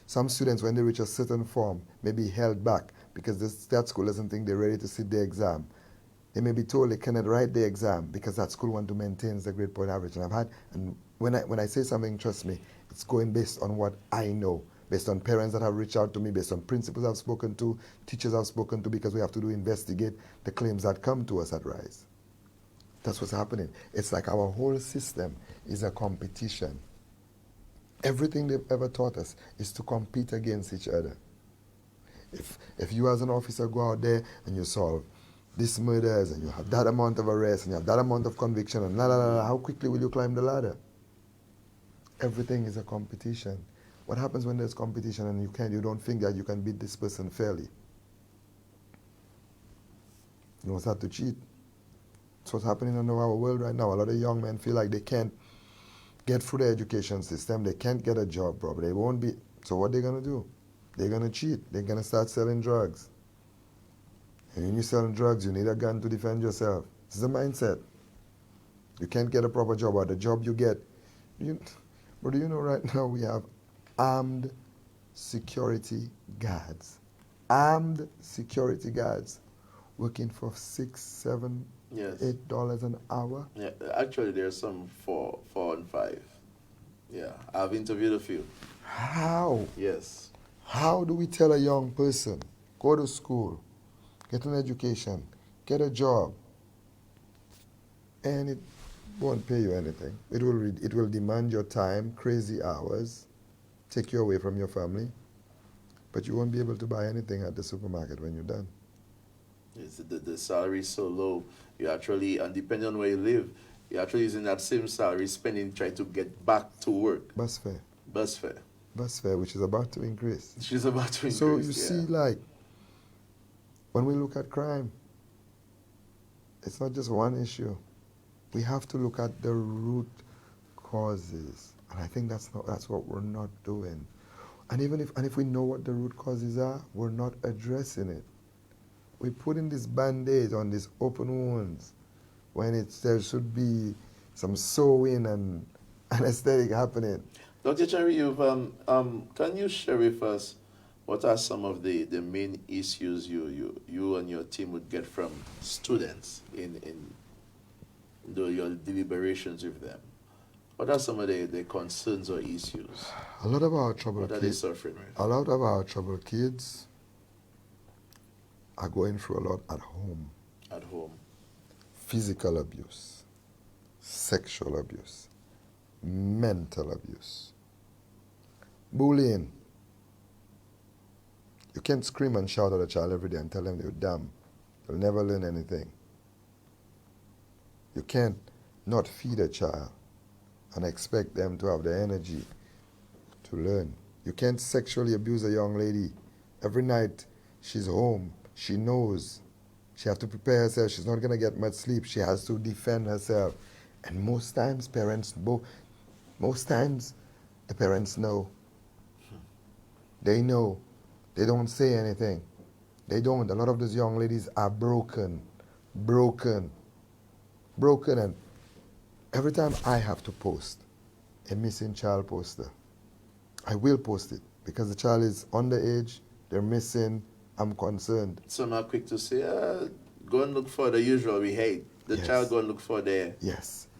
Some students, when they reach a certain form, may be held back because that school doesn't think they're ready to sit the exam. They may be told they cannot write the exam because that school wants to maintain the grade point average. And when I say something, trust me, it's going based on what I know, based on parents that have reached out to me, based on principals I've spoken to, teachers I've spoken to, because we have to investigate the claims that come to us at Rise. That's what's happening. It's like our whole system is a competition. Everything they've ever taught us is to compete against each other. If you as an officer go out there and you solve these murders and you have that amount of arrests and you have that amount of conviction and how quickly will you climb the ladder? Everything is a competition. What happens when there's competition and you don't think that you can beat this person fairly? You don't start to cheat. That's what's happening in our world right now. A lot of young men feel like they can't get through the education system. They can't get a job properly. They won't be. So what are they going to do? they're going to cheat. They're going to start selling drugs. And when you're selling drugs, you need a gun to defend yourself. This is a mindset. You can't get a proper job, or the job you get. But do you know right now we have armed security guards. Armed security guards working for $6, $7, Yes. $8 an hour. Yeah, actually there's some four and five. Yeah, I've interviewed a few. How? Yes. How do we tell a young person, go to school, get an education, get a job, and it won't pay you anything. It will demand your time, crazy hours, take you away from your family, but you won't be able to buy anything at the supermarket when you're done. The salary is so low. You actually, and depending on where you live, you're actually using that same salary, spending, trying to get back to work. Bus fare. Bus fare. Bus fare, which is about to increase. Which is about to increase, So you see, like, when we look at crime, it's not just one issue. We have to look at the root causes, and I think that's what we're not doing. And if we know what the root causes are, we're not addressing it. We're putting this band-aid on these open wounds when there should be some sewing and anesthetic happening. Dr. Cherry, can you share with us what are some of the main issues you and your team would get from students in your deliberations with them? What are some of the concerns or issues? A lot of our troubled What are they suffering with? A lot of our troubled kids are going through a lot at home. At home. Physical abuse, sexual abuse, mental abuse, bullying. You can't scream and shout at a child every day and tell them they're dumb. They'll never learn anything. You can't not feed a child and expect them to have the energy to learn. You can't sexually abuse a young lady. Every night she's home, she knows she has to prepare herself. She's not going to get much sleep. She has to defend herself. And most times the parents know. They know. They don't say anything. They don't. A lot of those young ladies are broken. And every time I have to post a missing child poster, I will post it because the child is underage, they're missing, I'm concerned. Some are quick to say, go and look for the usual we hate. The child go and look for their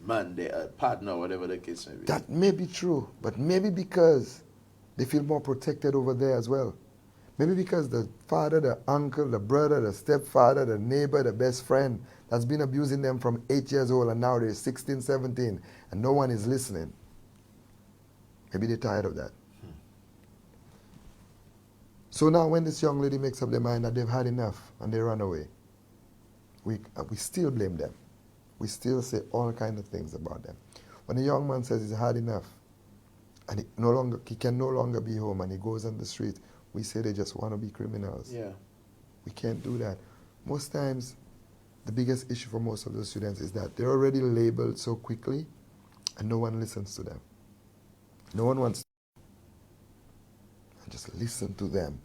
man, their partner, whatever the case may be. That may be true, but maybe because they feel more protected over there as well. Maybe because the father, the uncle, the brother, the stepfather, the neighbor, the best friend that's been abusing them from 8 years old and now they're 16, 17 and no one is listening. Maybe they're tired of that. So now when this young lady makes up their mind that they've had enough and they run away, we still blame them. We still say all kinds of things about them. When a young man says he's had enough and he can no longer be home and he goes on the street, we say they just want to be criminals. Yeah. We can't do that. Most times, the biggest issue for most of those students is that they're already labeled so quickly and no one listens to them. No one wants to just listen to them,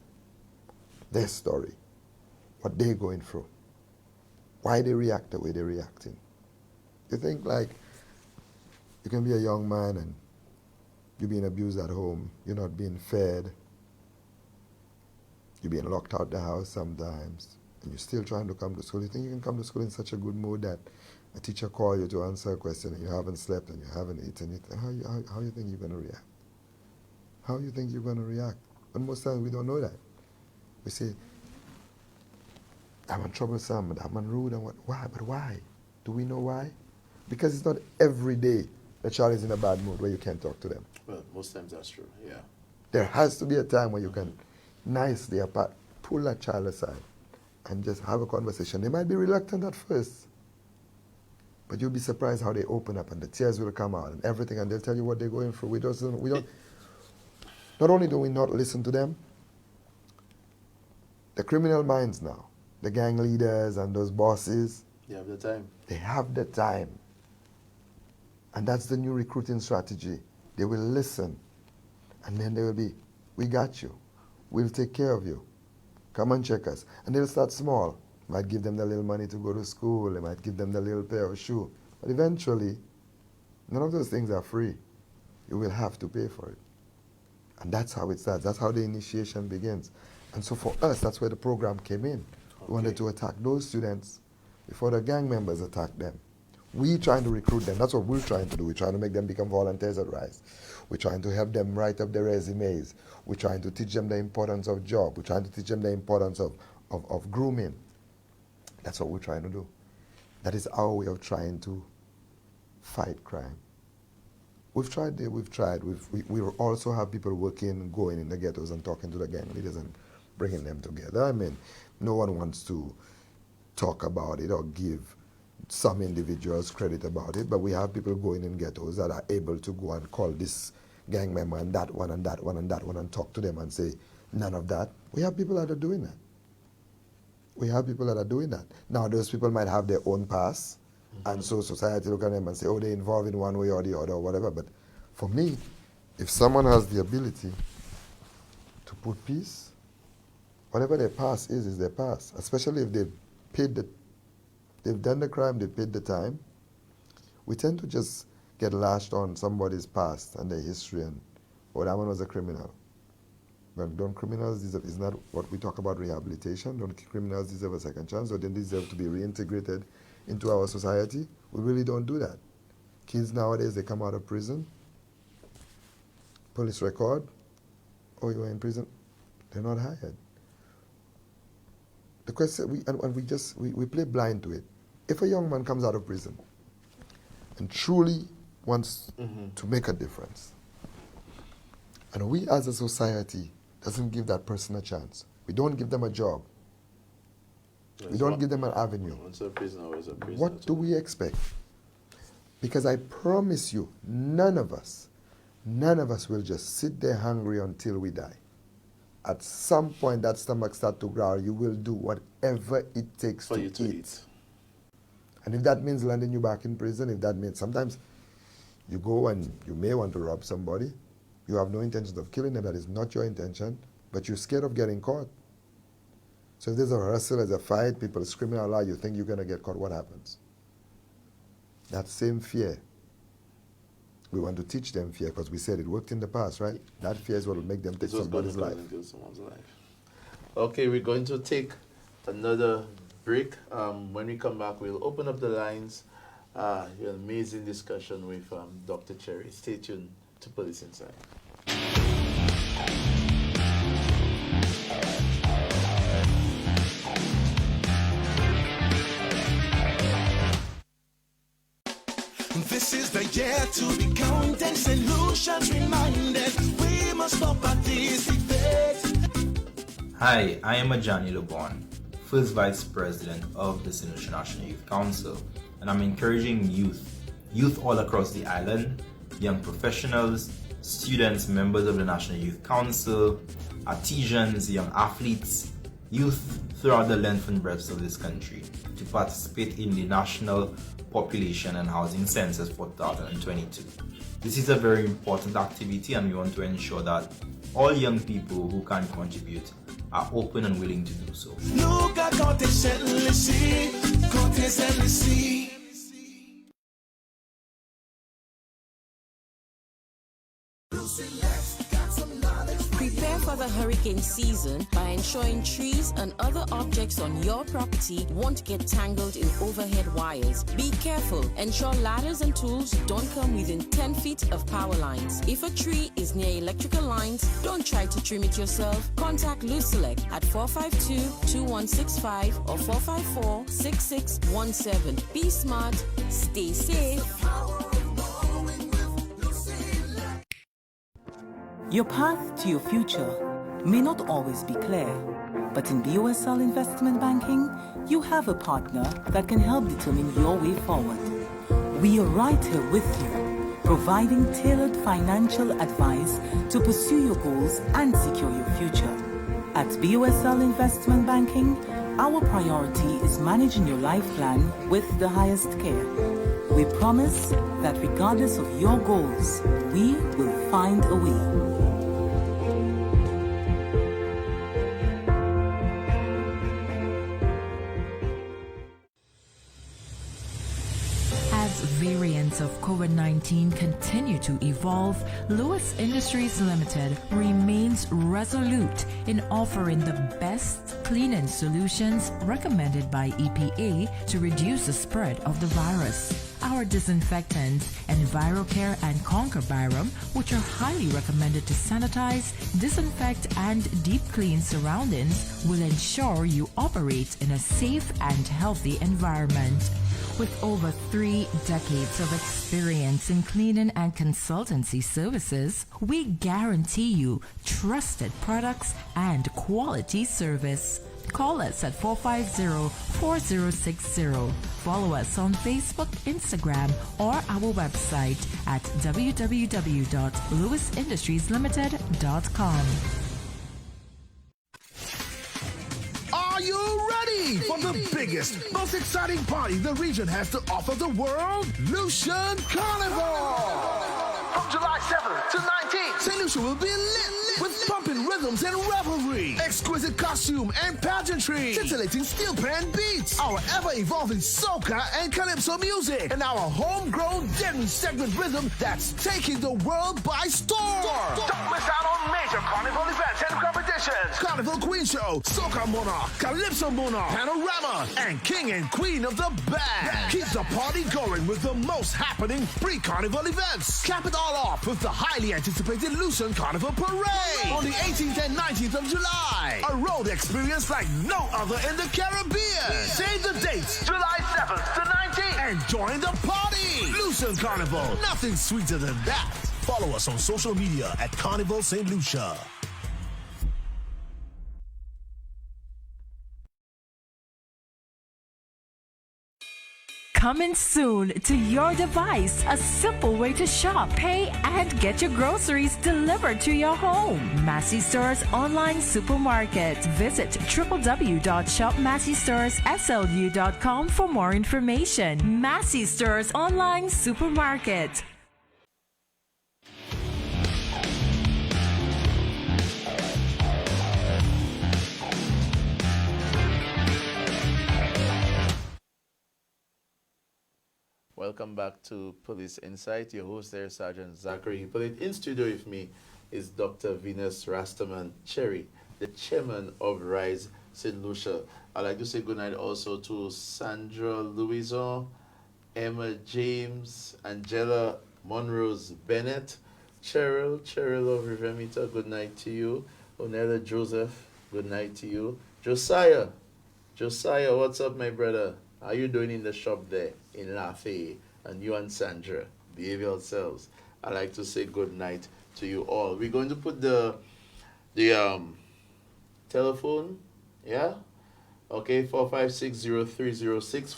their story, what they're going through, why they react the way they're reacting. You think like you can be a young man and you're being abused at home, you're not being fed, you're being locked out the house sometimes, and you're still trying to come to school. You think you can come to school in such a good mood that a teacher calls you to answer a question and you haven't slept and you haven't eaten. How you think you're going to react? How you think you're going to react? And most times we don't know that. We say, I'm troublesome, I'm rude, and what? Why? But why? Do we know why? Because it's not every day the child is in a bad mood where you can't talk to them. Well, most times that's true, yeah. There has to be a time where you can nicely pull that child aside and just have a conversation. They might be reluctant at first, but you'll be surprised how they open up and the tears will come out and everything, and they'll tell you what they're going through. Not only do we not listen to them, the criminal minds now, the gang leaders and those bosses, they have the time. They have the time. And that's the new recruiting strategy. They will listen. And then they will be, we got you. we'll take care of you. Come and check us. And they'll start small. Might give them the little money to go to school. They might give them the little pair of shoe. But eventually, none of those things are free. You will have to pay for it. And that's how it starts. That's how the initiation begins. And so for us, that's where the program came in. We wanted to attack those students before the gang members attack them. We trying to recruit them. That's what we're trying to do. We're trying to make them become volunteers at RISE. We're trying to help them write up their resumes. We're trying to teach them the importance of job. We're trying to teach them the importance of grooming. That's what we're trying to do. That is our way of trying to fight crime. We've tried. We also have people working, going in the ghettos and talking to the gang leaders and bringing them together. I mean, no one wants to talk about it or give some individuals credit about it, but we have people going in ghettos that are able to go and call this gang member and that one and that one and that one and talk to them and say, none of that. We have people that are doing that. We have people that are doing that. Now, those people might have their own past, and so society look at them and say, oh, they're involved in one way or the other or whatever. But for me, if someone has the ability to put peace, whatever their past is their past, especially if they've paid they've done the crime, they paid the time. We tend to just get lashed on somebody's past and their history and, oh, that one was a criminal. But don't criminals deserve, is not what we talk about rehabilitation, don't criminals deserve a second chance, or they deserve to be reintegrated into our society? We really don't do that. Kids nowadays, they come out of prison, police record, oh, you were in prison, they're not hired. The question, we play blind to it. If a young man comes out of prison and truly wants to make a difference, and we as a society doesn't give that person a chance, we don't give them a job, we don't give them an avenue, what do we expect? Because I promise you, none of us will just sit there hungry until we die. At some point, that stomach starts to growl. You will do whatever it takes to eat. And if that means landing you back in prison, if that means sometimes you go and you may want to rob somebody, you have no intention of killing them, that is not your intention, but you're scared of getting caught. So if there's a wrestle, there's a fight, people screaming out loud, you think you're going to get caught, what happens? That same fear. We want to teach them fear because we said it worked in the past, right? That fear is what will make them take somebody's life. Okay, we're going to take another break. When we come back, we'll open up the lines. An amazing discussion with Dr. Cherry. Stay tuned to Police Inside. This is the year to be counting. Saint Lucia's reminded we must stop at this effect. Hi, I am Ajani Lebon, first Vice President of the Saint Lucia National Youth Council, and I'm encouraging youth all across the island, young professionals, students, members of the National Youth Council, artisans, young athletes, youth throughout the length and breadth of this country to participate in the National Population and Housing Census for 2022. This is a very important activity, and we want to ensure that all young people who can contribute are open and willing to do so. Look at Saint Lucia. Prepare for the hurricane season by ensuring trees and other objects on your property won't get tangled in overhead wires. Be careful. Ensure ladders and tools don't come within 10 feet of power lines. If a tree is near electrical lines, don't try to trim it yourself. Contact Lucelec at 452-2165 or 454-6617. Be smart. Stay safe. Your path to your future may not always be clear, but in BOSL Investment Banking, you have a partner that can help determine your way forward. We are right here with you, providing tailored financial advice to pursue your goals and secure your future. At BOSL Investment Banking, our priority is managing your life plan with the highest care. We promise that regardless of your goals, we will find a way. COVID-19 continue to evolve, Lewis Industries Limited remains resolute in offering the best cleaning solutions recommended by EPA to reduce the spread of the virus. Our disinfectants, EnviroCare and Conquer Byram, which are highly recommended to sanitize, disinfect, and deep clean surroundings, will ensure you operate in a safe and healthy environment. With over 3 decades of experience in cleaning and consultancy services, we guarantee you trusted products and quality service. Call us at 450-4060. Follow us on Facebook, Instagram, or our website at www.lewisindustrieslimited.com. Are you ready for the biggest, most exciting party the region has to offer the world? Lucian Carnival! From July 7th to 19th, Saint Lucia will be lit with pumping rhythms and revelry, exquisite costume and pageantry, titillating steel pan beats, our ever-evolving soca and calypso music, and our homegrown deadly segment rhythm that's taking the world by storm. Don't miss out on major carnival events and competitions. Carnival Queen Show, Soca Monarch, Calypso Monarch, Panorama, and King and Queen of the Band. Keep the party going with the most happening pre-carnival events. Cap it all off with the highly anticipated Lucian Carnival Parade on the 18th and 19th of July. A road experience like no other in the Caribbean. Save the dates, July 7th to 19th, and join the party. Lucian Carnival, nothing sweeter than that. Follow us on social media at Carnival St. Lucia. Coming soon to your device, a simple way to shop, pay, and get your groceries delivered to your home. Massey Stores Online Supermarket. Visit www.shopmassystoresSLU.com for more information. Massey Stores Online Supermarket. Welcome back to Police Insight. Your host there, Sergeant Zachary Hippolyte. In studio with me is Dr. Venus Rastaman Cherry, the chairman of RISE St. Lucia. I'd like to say good night also to Sandra Louison, Emma James, Angela Monrose Bennett, Cheryl of Rivemita, good night to you. Onella Joseph, good night to you. Josiah, what's up, my brother? How you doing in the shop there in Lafayette? And you and Sandra, behave yourselves. I'd like to say good night to you all. We're going to put the telephone, yeah? Okay, 4560306,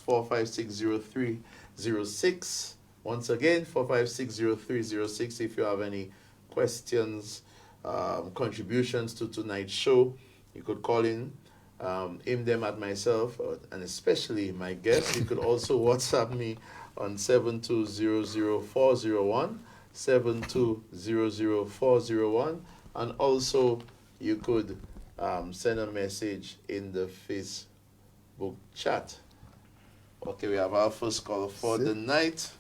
4560306. Once again, 4560306. If you have any questions, contributions to tonight's show, you could call in. Aim them at myself and especially my guest. You could also WhatsApp me on 7200401, 7200401, and also you could send a message in the Facebook chat. Okay, we have our first caller for the night.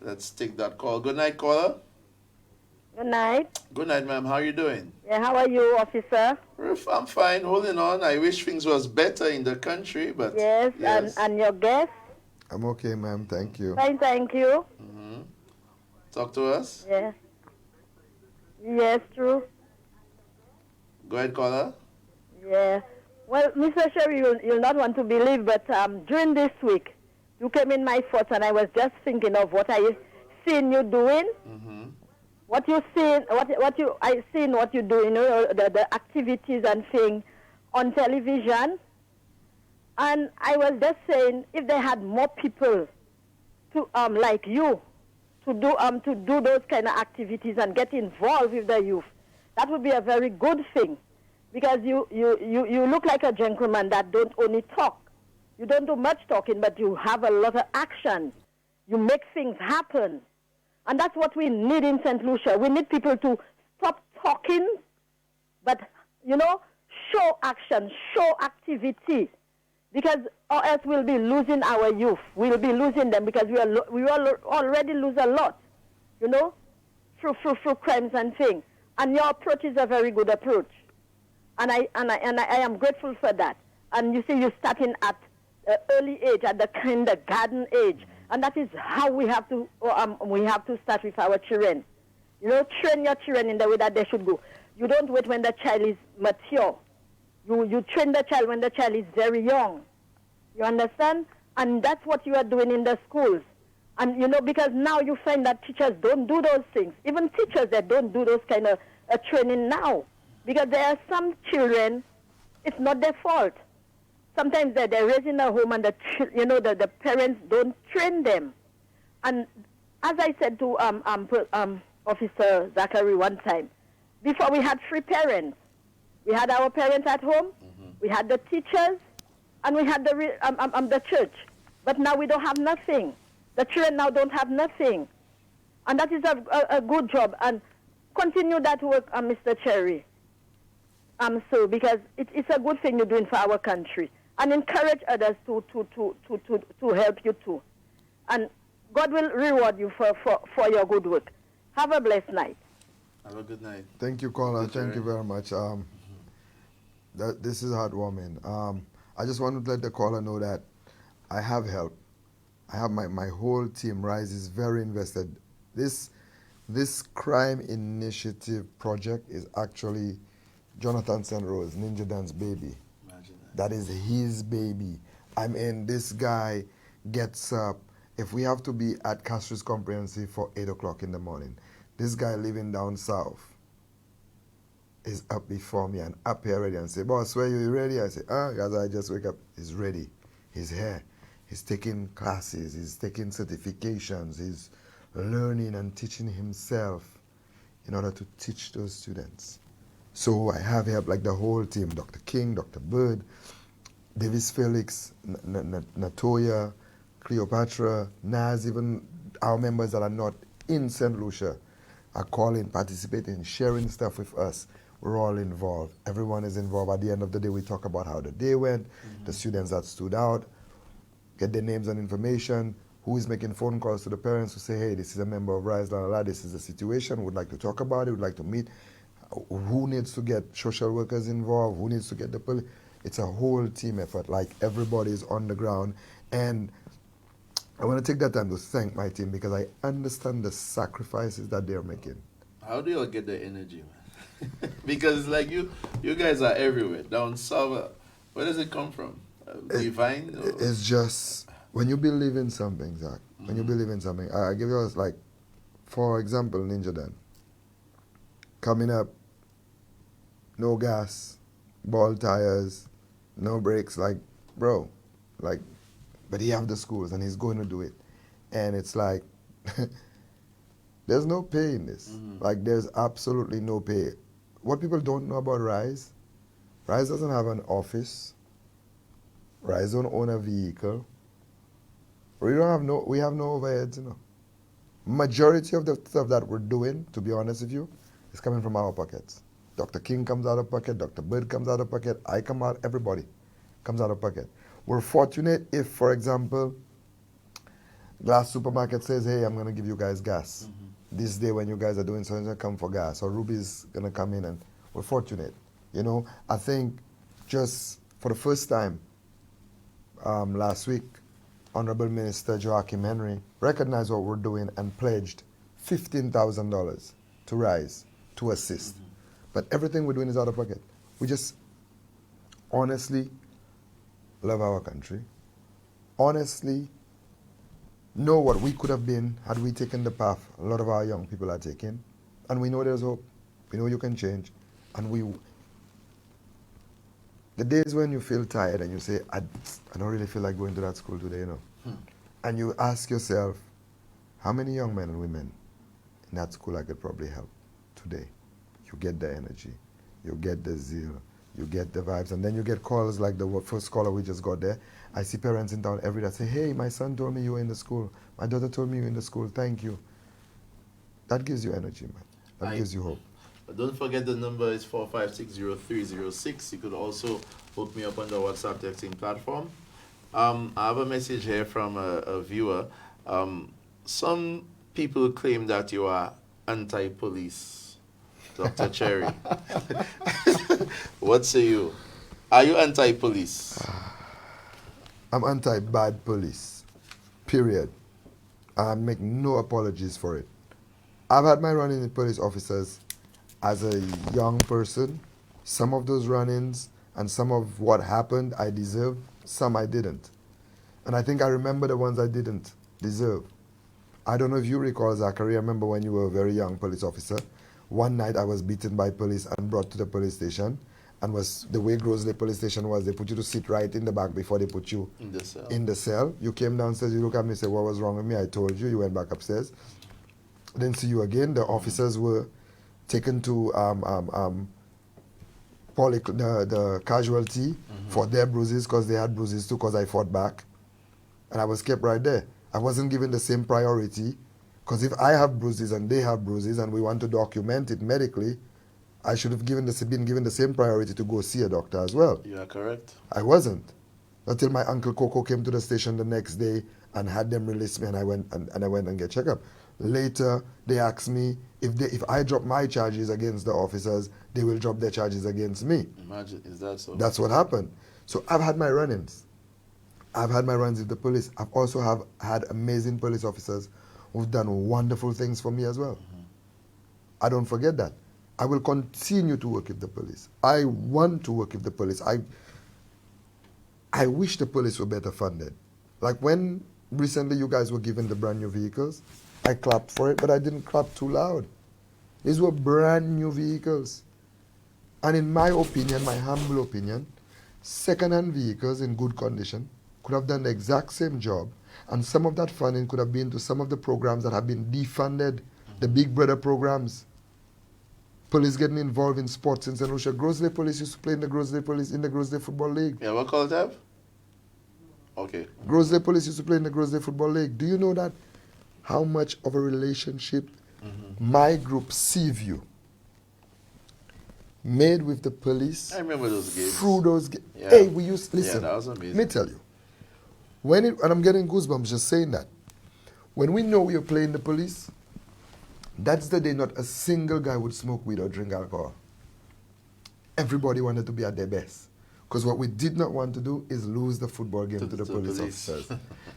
Let's take that call. Good night, caller. Good night. Good night, ma'am. How are you doing? Yeah, how are you, officer? I'm fine, holding on. I wish things was better in the country, but... Yes. And your guest? I'm okay, ma'am. Thank you. Fine, thank you. Mm-hmm. Talk to us. Yeah. Yes, true. Go ahead, caller. Yeah. Well, Mr. Sherry, you'll not want to believe, but during this week, you came in my thoughts, and I was just thinking of what I seen you doing. Mm-hmm. What you seen, I seen what you do, you know, the activities and things on television. And I was just saying, if they had more people to like you to do those kind of activities and get involved with the youth, that would be a very good thing. Because you look like a gentleman that don't only talk. You don't do much talking, but you have a lot of action. You make things happen. And that's what we need in St. Lucia. We need people to stop talking, but, you know, show action, show activity. Because or else we'll be losing our youth. We'll be losing them because we already lose a lot, you know, through crimes and things. And your approach is a very good approach, and I am grateful for that. And you see, you're starting at early age, at the kindergarten age, and that is how we have to start with our children. You know, train your children in the way that they should go. You don't wait when the child is mature. You train the child when the child is very young. You understand? And that's what you are doing in the schools. And, you know, because now you find that teachers don't do those things. Even teachers that don't do those kind of training now. Because there are some children, it's not their fault. Sometimes they're raised in a home and the parents don't train them. And as I said to Officer Zachary one time, before we had 3 parents. We had our parents at home, we had the teachers, and we had the church. But now we don't have nothing. The children now don't have nothing. And that is a good job. And continue that work, Mr. Cherry. So because it's a good thing you're doing for our country. And encourage others to help you too. And God will reward you for your good work. Have a blessed night. Have a good night. Thank you, caller. Thank you very much. This is heartwarming. I just want to let the caller know that I have help. I have my whole team, Rise, is very invested. This crime initiative project is actually Jonathan St. Rose, Ninja Dan's baby. Imagine that. That is his baby. I mean, this guy gets up. If we have to be at Castries Comprehensive for 8 o'clock in the morning, this guy living down south is up before me and up here ready and say, boss, where you ready? I say, guys, I just wake up. He's ready. He's here. He's taking classes. He's taking certifications. He's learning and teaching himself in order to teach those students. So I have help like the whole team, Dr. King, Dr. Bird, Davis Felix, Natoya, Cleopatra, Naz, even our members that are not in Saint Lucia are calling, participating, sharing stuff with us. We're all involved. Everyone is involved. At the end of the day, we talk about how the day went, the students that stood out, get their names and information, who is making phone calls to the parents to say, hey, this is a member of Rise, this is the situation, would like to talk about it, would like to meet. Who needs to get social workers involved? Who needs to get the police? It's a whole team effort, like everybody is on the ground. And I want to take that time to thank my team because I understand the sacrifices that they're making. How do you all get the energy, man? Because it's like you guys are everywhere. Down south, where does it come from? Divine? It's just, when you believe in something, Zach, when you believe in something, I give you like, for example, Ninja Dan. Coming up, no gas, ball tires, no brakes, like, bro, like, but he have the schools and he's going to do it. And it's like, there's no pay in this. Like, there's absolutely no pay. What people don't know about Rise doesn't have an office. Rise don't own a vehicle. We have no overheads, you know. Majority of the stuff that we're doing, to be honest with you, is coming from our pockets. Dr. King comes out of pocket, Dr. Bird comes out of pocket, I come out, everybody comes out of pocket. We're fortunate if, for example, Glass Supermarket says, hey, I'm going to give you guys gas. This day when you guys are doing something, come for gas. Or Ruby's going to come in, and we're fortunate. You know, I think just for the first time last week, Honorable Minister Joachim Henry recognized what we're doing and pledged $15,000 to Rise to assist. But everything we're doing is out of pocket. We just honestly love our country. Honestly know what we could have been had we taken the path a lot of our young people are taking. And we know there's hope. We know you can change. And the days when you feel tired and you say, I don't really feel like going to that school today, you know. And you ask yourself, how many young men and women in that school I could probably help today? You get the energy, you get the zeal, you get the vibes, and then you get calls like the first caller we just got there. I see parents in town every day say, hey, my son told me you were in the school. My daughter told me you were in the school. Thank you. That gives you energy, man. That gives you hope. But don't forget the number is 4560306. You could also hook me up on the WhatsApp texting platform. I have a message here from a viewer. Some people claim that you are anti-police, Dr. Cherry. What say you? Are you anti-police? I'm anti-bad police, period. I make no apologies for it. I've had my run-in with police officers as a young person. Some of those run-ins and some of what happened I deserved, some I didn't. And I think I remember the ones I didn't deserve. I don't know if you recall, Zachary, I remember when you were a very young police officer. One night I was beaten by police and brought to the police station. And the way Grosley police station was, they put you to sit right in the back before they put you in the cell. In the cell. You came downstairs, you look at me and said, what was wrong with me? I told you. You went back upstairs. Didn't see you again. The officers were taken to the casualty for their bruises because they had bruises too because I fought back. And I was kept right there. I wasn't given the same priority because if I have bruises and they have bruises and we want to document it medically, I should have been given the same priority to go see a doctor as well. You are correct. I wasn't. Until my uncle Coco came to the station the next day and had them release me and I went and get checked up. Later, they asked me if I drop my charges against the officers, they will drop their charges against me. Imagine, is that so? That's what happened. So I've had my run-ins. I've had my runs with the police. I've also had amazing police officers who've done wonderful things for me as well. I don't forget that. I will continue to work with the police. I want to work with the police. I wish the police were better funded. Like when recently you guys were given the brand new vehicles, I clapped for it, but I didn't clap too loud. These were brand new vehicles. And in my opinion, my humble opinion, second-hand vehicles in good condition could have done the exact same job, and some of that funding could have been to some of the programs that have been defunded, the Big Brother programs. Police getting involved in sports in Saint Lucia. Grosley Police used to play in the Grosley Football League. Yeah, what call that? Okay. Grosley Police used to play in the Grosley Football League. Do you know that? How much of a relationship my group, Seaview, made with the police. I remember those games. Through those games. Yeah. Hey, we used, listen. Yeah, that was amazing. Let me tell you. And I'm getting goosebumps just saying that. When we know we are playing the police, that's the day not a single guy would smoke weed or drink alcohol. Everybody wanted to be at their best. Because what we did not want to do is lose the football game to the police officers.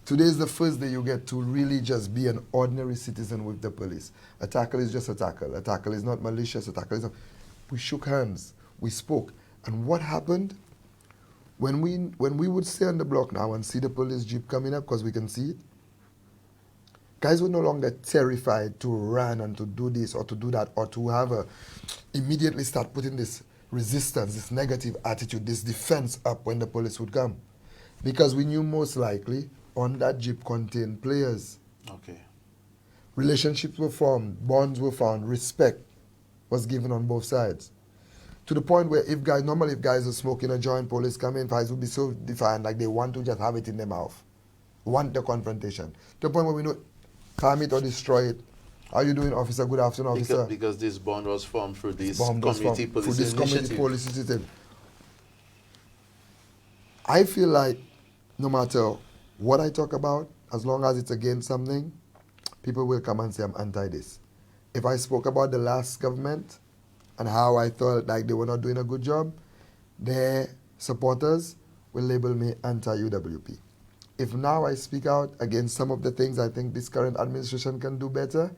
Today is the first day you get to really just be an ordinary citizen with the police. A tackle is just a tackle. A tackle is not malicious. A tackle is not... We shook hands. We spoke. And what happened? When we would stay on the block now and see the police jeep coming up, because we can see it, guys were no longer terrified to run and to do this or to do that or to have immediately start putting this resistance, this negative attitude, this defense up when the police would come. Because we knew most likely on that jeep contained players. Okay. Relationships were formed, bonds were found, respect was given on both sides. To the point where normally if guys are smoking a joint, police come in, guys would be so defiant, like they want to just have it in their mouth. Want the confrontation. To the point where we know, calm it or destroy it. How you doing, officer? Good afternoon, officer. Because this bond was formed through this community police initiative. I feel like no matter what I talk about, as long as it's against something, people will come and say I'm anti this. If I spoke about the last government and how I thought like they were not doing a good job, their supporters will label me anti-UWP. If now I speak out against some of the things I think this current administration can do better,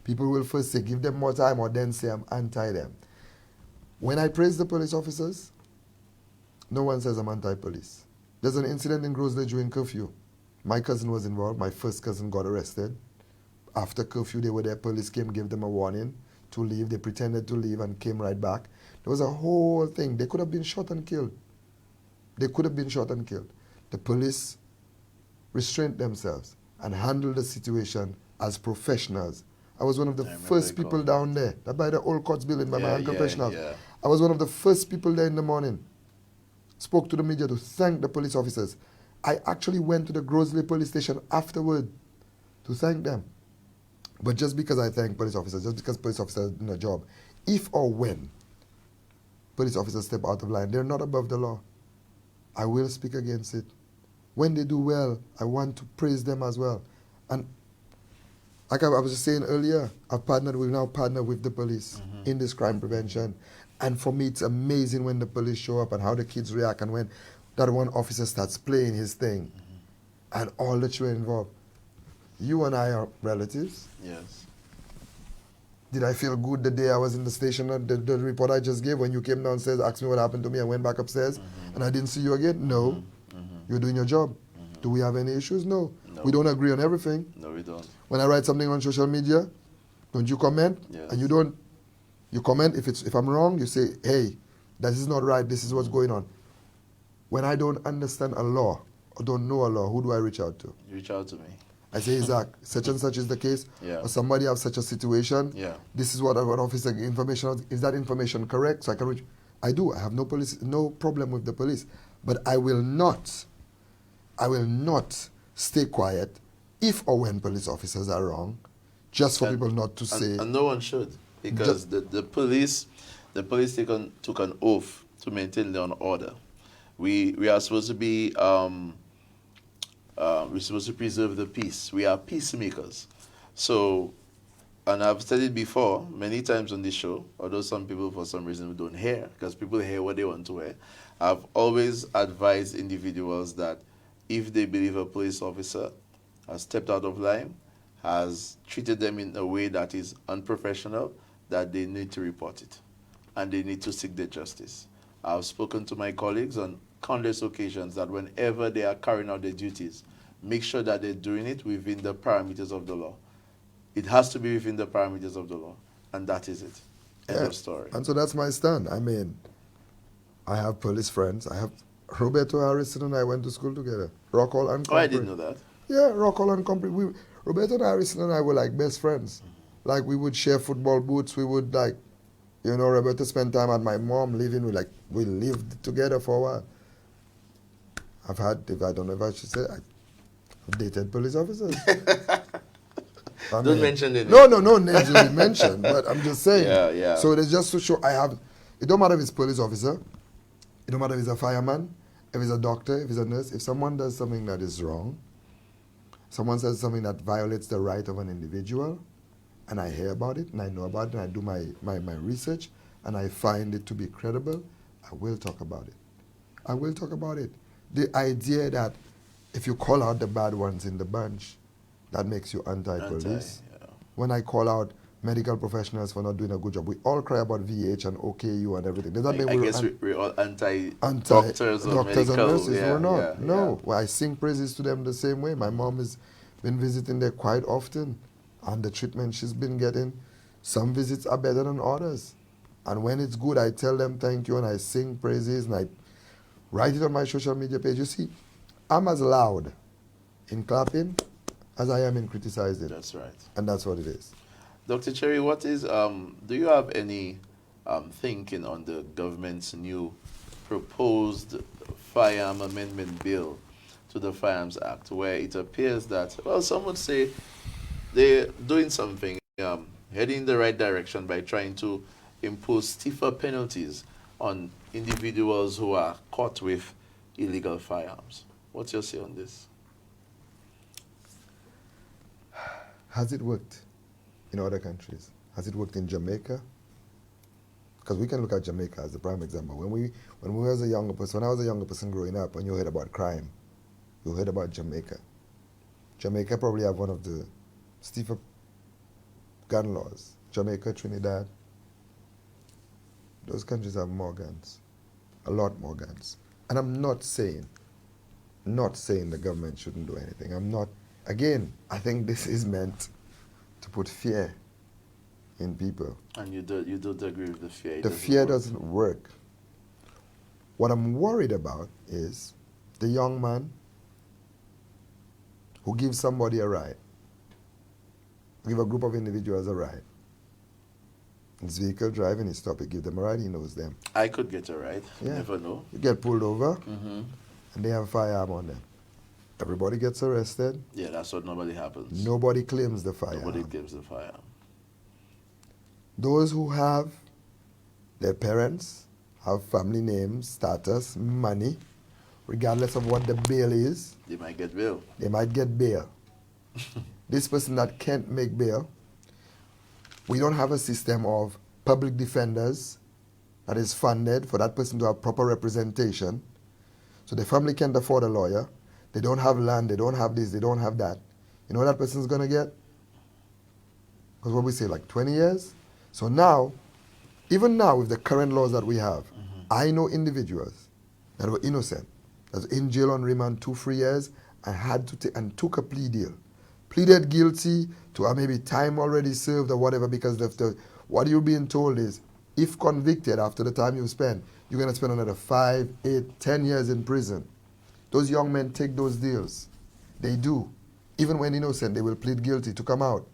people will first say give them more time or then say I'm anti them. When I praise the police officers, no one says I'm anti-police. There's an incident in Grosley during curfew. My cousin was involved. My first cousin got arrested. After curfew, they were there. Police came, gave them a warning to leave. They pretended to leave and came right back. There was a whole thing. They could have been shot and killed. They could have been shot and killed. The police restrained themselves and handled the situation as professionals. I was one of the first people down there. That by the old courts building by my uncle professionals. Yeah. I was one of the first people there in the morning. Spoke to the media to thank the police officers. I actually went to the Grosley police station afterward to thank them. But just because I thank police officers, just because police officers are doing a job, if or when police officers step out of line, they're not above the law. I will speak against it. When they do well, I want to praise them as well. And like I was just saying earlier, we've now partnered with the police in this crime prevention. And for me, it's amazing when the police show up and how the kids react, and when that one officer starts playing his thing and all the children involved. You and I are relatives. Yes. Did I feel good the day I was in the station, the report I just gave, when you came downstairs, asked me what happened to me, and went back upstairs, and I didn't see you again? No. You're doing your job. Do we have any issues? No. We don't agree on everything. No, we don't. When I write something on social media, don't you comment? Yes. And you comment if I'm wrong, you say, hey, this is not right, this is what's going on. When I don't understand a law or don't know a law, who do I reach out to? You reach out to me. I say, Isaac, such and such is the case, Yeah. or somebody have such a situation. Yeah. This is what officer information is. That information correct? So I can reach. I do. I have no problem with the police, but I will not stay quiet if or when police officers are wrong, just for people not to say. And no one should, because the police took an oath to maintain law and order. We are supposed to be. We're supposed to preserve the peace. We are peacemakers. So, and I've said it before many times on this show, although some people for some reason don't hear, because people hear what they want to hear. I've always advised individuals that if they believe a police officer has stepped out of line, has treated them in a way that is unprofessional, that they need to report it and they need to seek their justice. I've spoken to my colleagues on countless occasions that whenever they are carrying out their duties, make sure that they're doing it within the parameters of the law. It has to be within the parameters of the law, and that is it. End of story. And so that's my stand. I mean, I have police friends. I have Roberto Harrison and I went to school together. Rockwell and Compre. Oh, I didn't know that. Yeah, Rockwell and Compre. Roberto Harrison and I were like best friends. Like we would share football boots. We would Roberto spent time at my mom living. We lived together for a while. I don't know if I should say, I've dated police officers. Don't mention the name. No names will be mentioned, but I'm just saying. Yeah. So it's just to show it don't matter if it's police officer, it don't matter if it's a fireman, if it's a doctor, if it's a nurse, if someone does something that is wrong, someone says something that violates the right of an individual, and I hear about it, and I know about it, and I do my research, and I find it to be credible, I will talk about it. I will talk about it. The idea that if you call out the bad ones in the bunch, that makes you anti-police. Yeah. When I call out medical professionals for not doing a good job, we all cry about VH and OKU and everything. Does that mean we're all anti-doctors or doctors and medical? nurses? Yeah, we're not. yeah, No. Well, I sing praises to them the same way. My mom has been visiting there quite often, and the treatment she's been getting, some visits are better than others. And when it's good, I tell them thank you, and I sing praises, and I write it on my social media page. You see, I'm as loud in clapping as I am in criticizing. That's right. And that's what it is. Dr. Cherry, what is, do you have any thinking on the government's new proposed firearm amendment bill to the Firearms Act, where it appears that, well, some would say they're doing something, heading in the right direction by trying to impose stiffer penalties on individuals who are caught with illegal firearms? What's your say on this? Has it worked in other countries? Has it worked in Jamaica? Because we can look at Jamaica as the prime example. When I was a younger person growing up, when you heard about crime, you heard about Jamaica. Jamaica probably have one of the stiffer gun laws. Jamaica, Trinidad, those countries have more guns, a lot more guns. And I'm not saying the government shouldn't do anything. Again, I think this is meant to put fear in people. And you don't agree with the fear? The fear doesn't work. What I'm worried about is the young man who gives somebody a ride, give a group of individuals a ride. His vehicle driving, he stop, he give them a ride, he knows them. I could get a ride, you Yeah. never know. You get pulled over, and they have a firearm on them. Everybody gets arrested. Yeah, that's what normally happens. Nobody claims the firearm. Nobody claims the firearm. Those who have their parents, have family names, status, money, regardless of what the bail is. They might get bail. They might get bail. This person that can't make bail, we don't have a system of public defenders that is funded for that person to have proper representation. So the family can't afford a lawyer. They don't have land, they don't have this, they don't have that. You know what that person's going to get? Because what we say, like 20 years? So now, even now with the current laws that we have, I know individuals that were innocent, that was in jail on remand 2-3 years, and had to take and took a plea deal. Pleaded guilty to maybe time already served or whatever, because what you're being told is, if convicted after the time you spend, you're going to spend another 5, 8, 10 years in prison. Those young men take those deals. They do. Even when innocent, they will plead guilty to come out.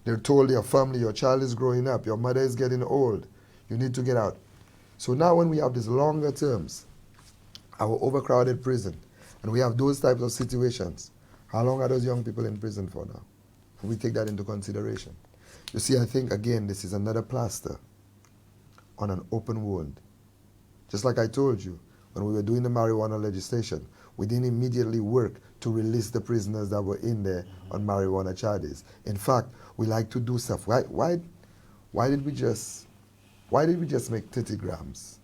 They're told your family, your child is growing up, your mother is getting old, you need to get out. So now when we have these longer terms, our overcrowded prison, and we have those types of situations, how long are those young people in prison for now? And we take that into consideration. You see, I think, again, this is another plaster on an open wound. Just like I told you, when we were doing the marijuana legislation, we didn't immediately work to release the prisoners that were in there on marijuana charges. In fact, we like to do stuff. Why did we just make 30 grams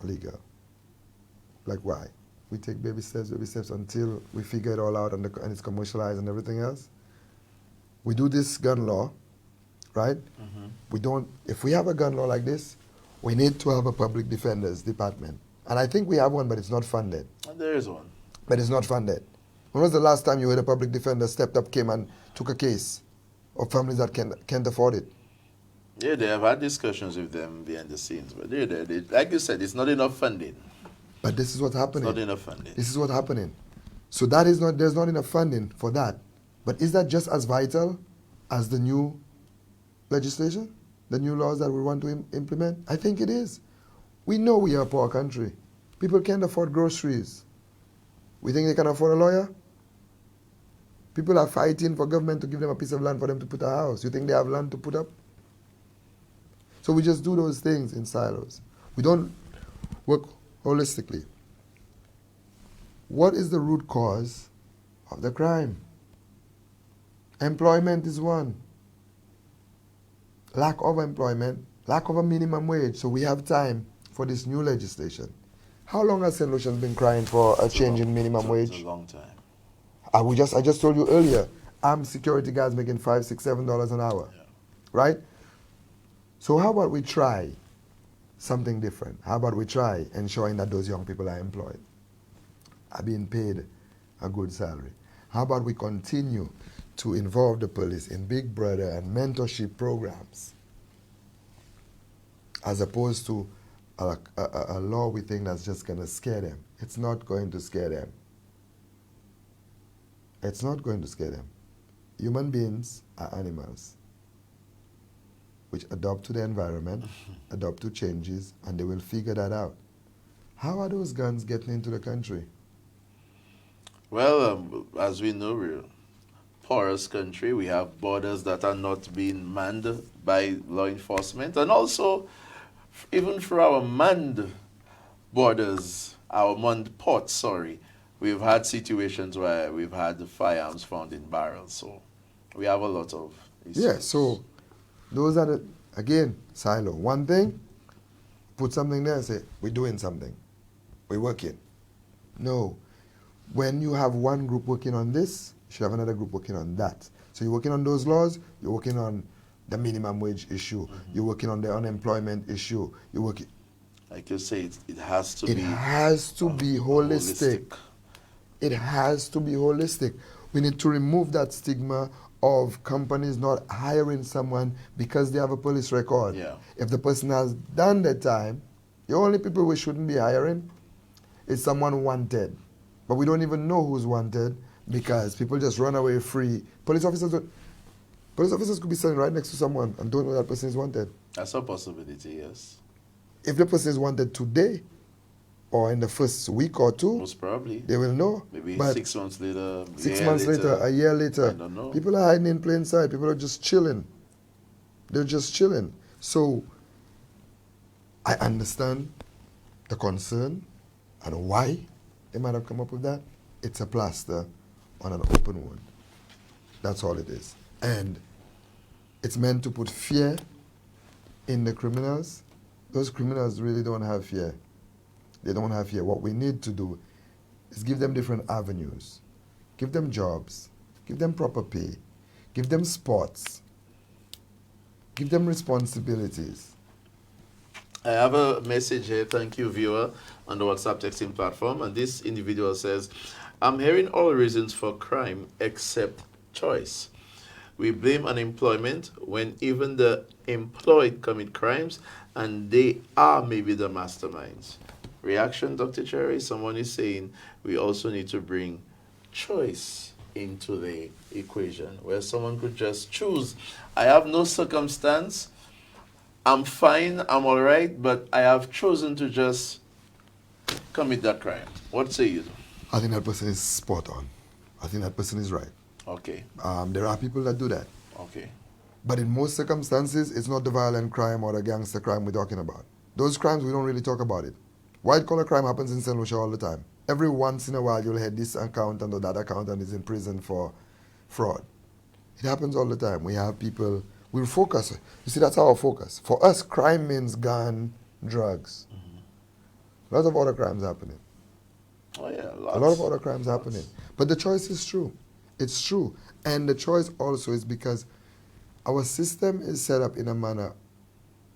legal? Like, why? We take baby steps until we figure it all out and it's commercialized and everything else. We do this gun law, right? We don't, if we have a gun law like this, we need to have a public defender's department. And I think we have one, but it's not funded. There is one. But it's not funded. When was the last time you heard a public defender stepped up, came and took a case of families that can't afford it? Yeah, they have had discussions with them behind the scenes, but like you said, it's not enough funding. But this is what's happening. It's not enough funding. This is what's happening. So there's not enough funding for that. But is that just as vital as the new legislation, the new laws that we want to implement? I think it is. We know we are a poor country. People can't afford groceries. We think they can afford a lawyer? People are fighting for government to give them a piece of land for them to put a house. You think they have land to put up? So we just do those things in silos. We don't work holistically. What is the root cause of the crime? Employment is one. Lack of employment, lack of a minimum wage. So we have time for this new legislation. How long has Saint Lucians been crying for a change in minimum wage? It's a long time. I just told you earlier, armed security guards making $5, $6, $7 an hour, right? So how about we try something different? How about we try ensuring that those young people are employed, are being paid a good salary? How about we continue to involve the police in Big Brother and mentorship programs, as opposed to a law we think that's just going to scare them? It's not going to scare them. It's not going to scare them. Human beings are animals which adapt to the environment, adapt to changes, and they will figure that out. How are those guns getting into the country? Well, as we know, we're a porous country. We have borders that are not being manned by law enforcement. And also, even for our manned borders, our manned ports, we've had situations where we've had the firearms found in barrels. So we have a lot of issues. Yeah, so those are again, silo. One thing, put something there and say, we're doing something. We're working. No. When you have one group working on this, you should have another group working on that. So you're working on those laws, you're working on the minimum wage issue, you're working on the unemployment issue, you're working... Like you say, it has to be... It has to be holistic. It has to be holistic. We need to remove that stigma of companies not hiring someone because they have a police record. Yeah. If the person has done the time, the only people we shouldn't be hiring is someone wanted. But we don't even know who's wanted because people just run away free. Police officers could be standing right next to someone and don't know that person is wanted. That's a possibility, yes. If the person is wanted today or in the first week or two, most probably they will know. Maybe but 6 months later, a year later. I don't know. People are hiding in plain sight. People are just chilling. They're just chilling. So I understand the concern and why they might have come up with that. It's a plaster on an open wound. That's all it is. And it's meant to put fear in the criminals. Those criminals really don't have fear. They don't have fear. What we need to do is give them different avenues. Give them jobs. Give them proper pay. Give them sports. Give them responsibilities. I have a message here, thank you, viewer, on the WhatsApp texting platform. And this individual says, I'm hearing all reasons for crime except choice. We blame unemployment when even the employed commit crimes and they are maybe the masterminds. Reaction, Dr. Cherry, someone is saying we also need to bring choice into the equation where someone could just choose. I have no circumstance. I'm fine, I'm all right, but I have chosen to just commit that crime. What say you? I think that person is spot on. I think that person is right. Okay. There are people that do that. Okay. But in most circumstances, it's not the violent crime or the gangster crime we're talking about. Those crimes, we don't really talk about it. White-collar crime happens in Saint Lucia all the time. Every once in a while, you'll hear this accountant or that accountant is in prison for fraud. It happens all the time. We have people, we'll focus. You see, that's our focus. For us, crime means gun, drugs. Lots of other crimes happening. Oh, yeah, a lot of other crimes happening. But the choice is true. It's true. And the choice also is because our system is set up in a manner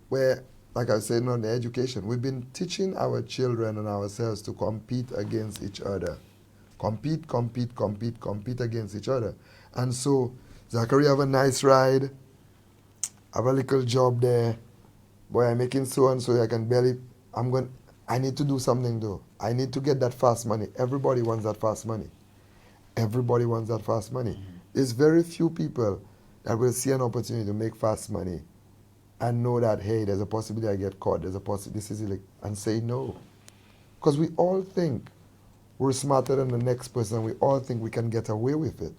where, like I said, on the education, we've been teaching our children and ourselves to compete against each other. Compete against each other. And so, Zachary, have a nice ride, have a little job there. Boy, I'm making so and so, I can barely, I need to do something though. I need to get that fast money. Everybody wants that fast money. Everybody wants that fast money. There's very few people that will see an opportunity to make fast money and know that, hey, there's a possibility I get caught, there's a possibility, this is illegal, and say no. Because we all think we're smarter than the next person, and we all think we can get away with it.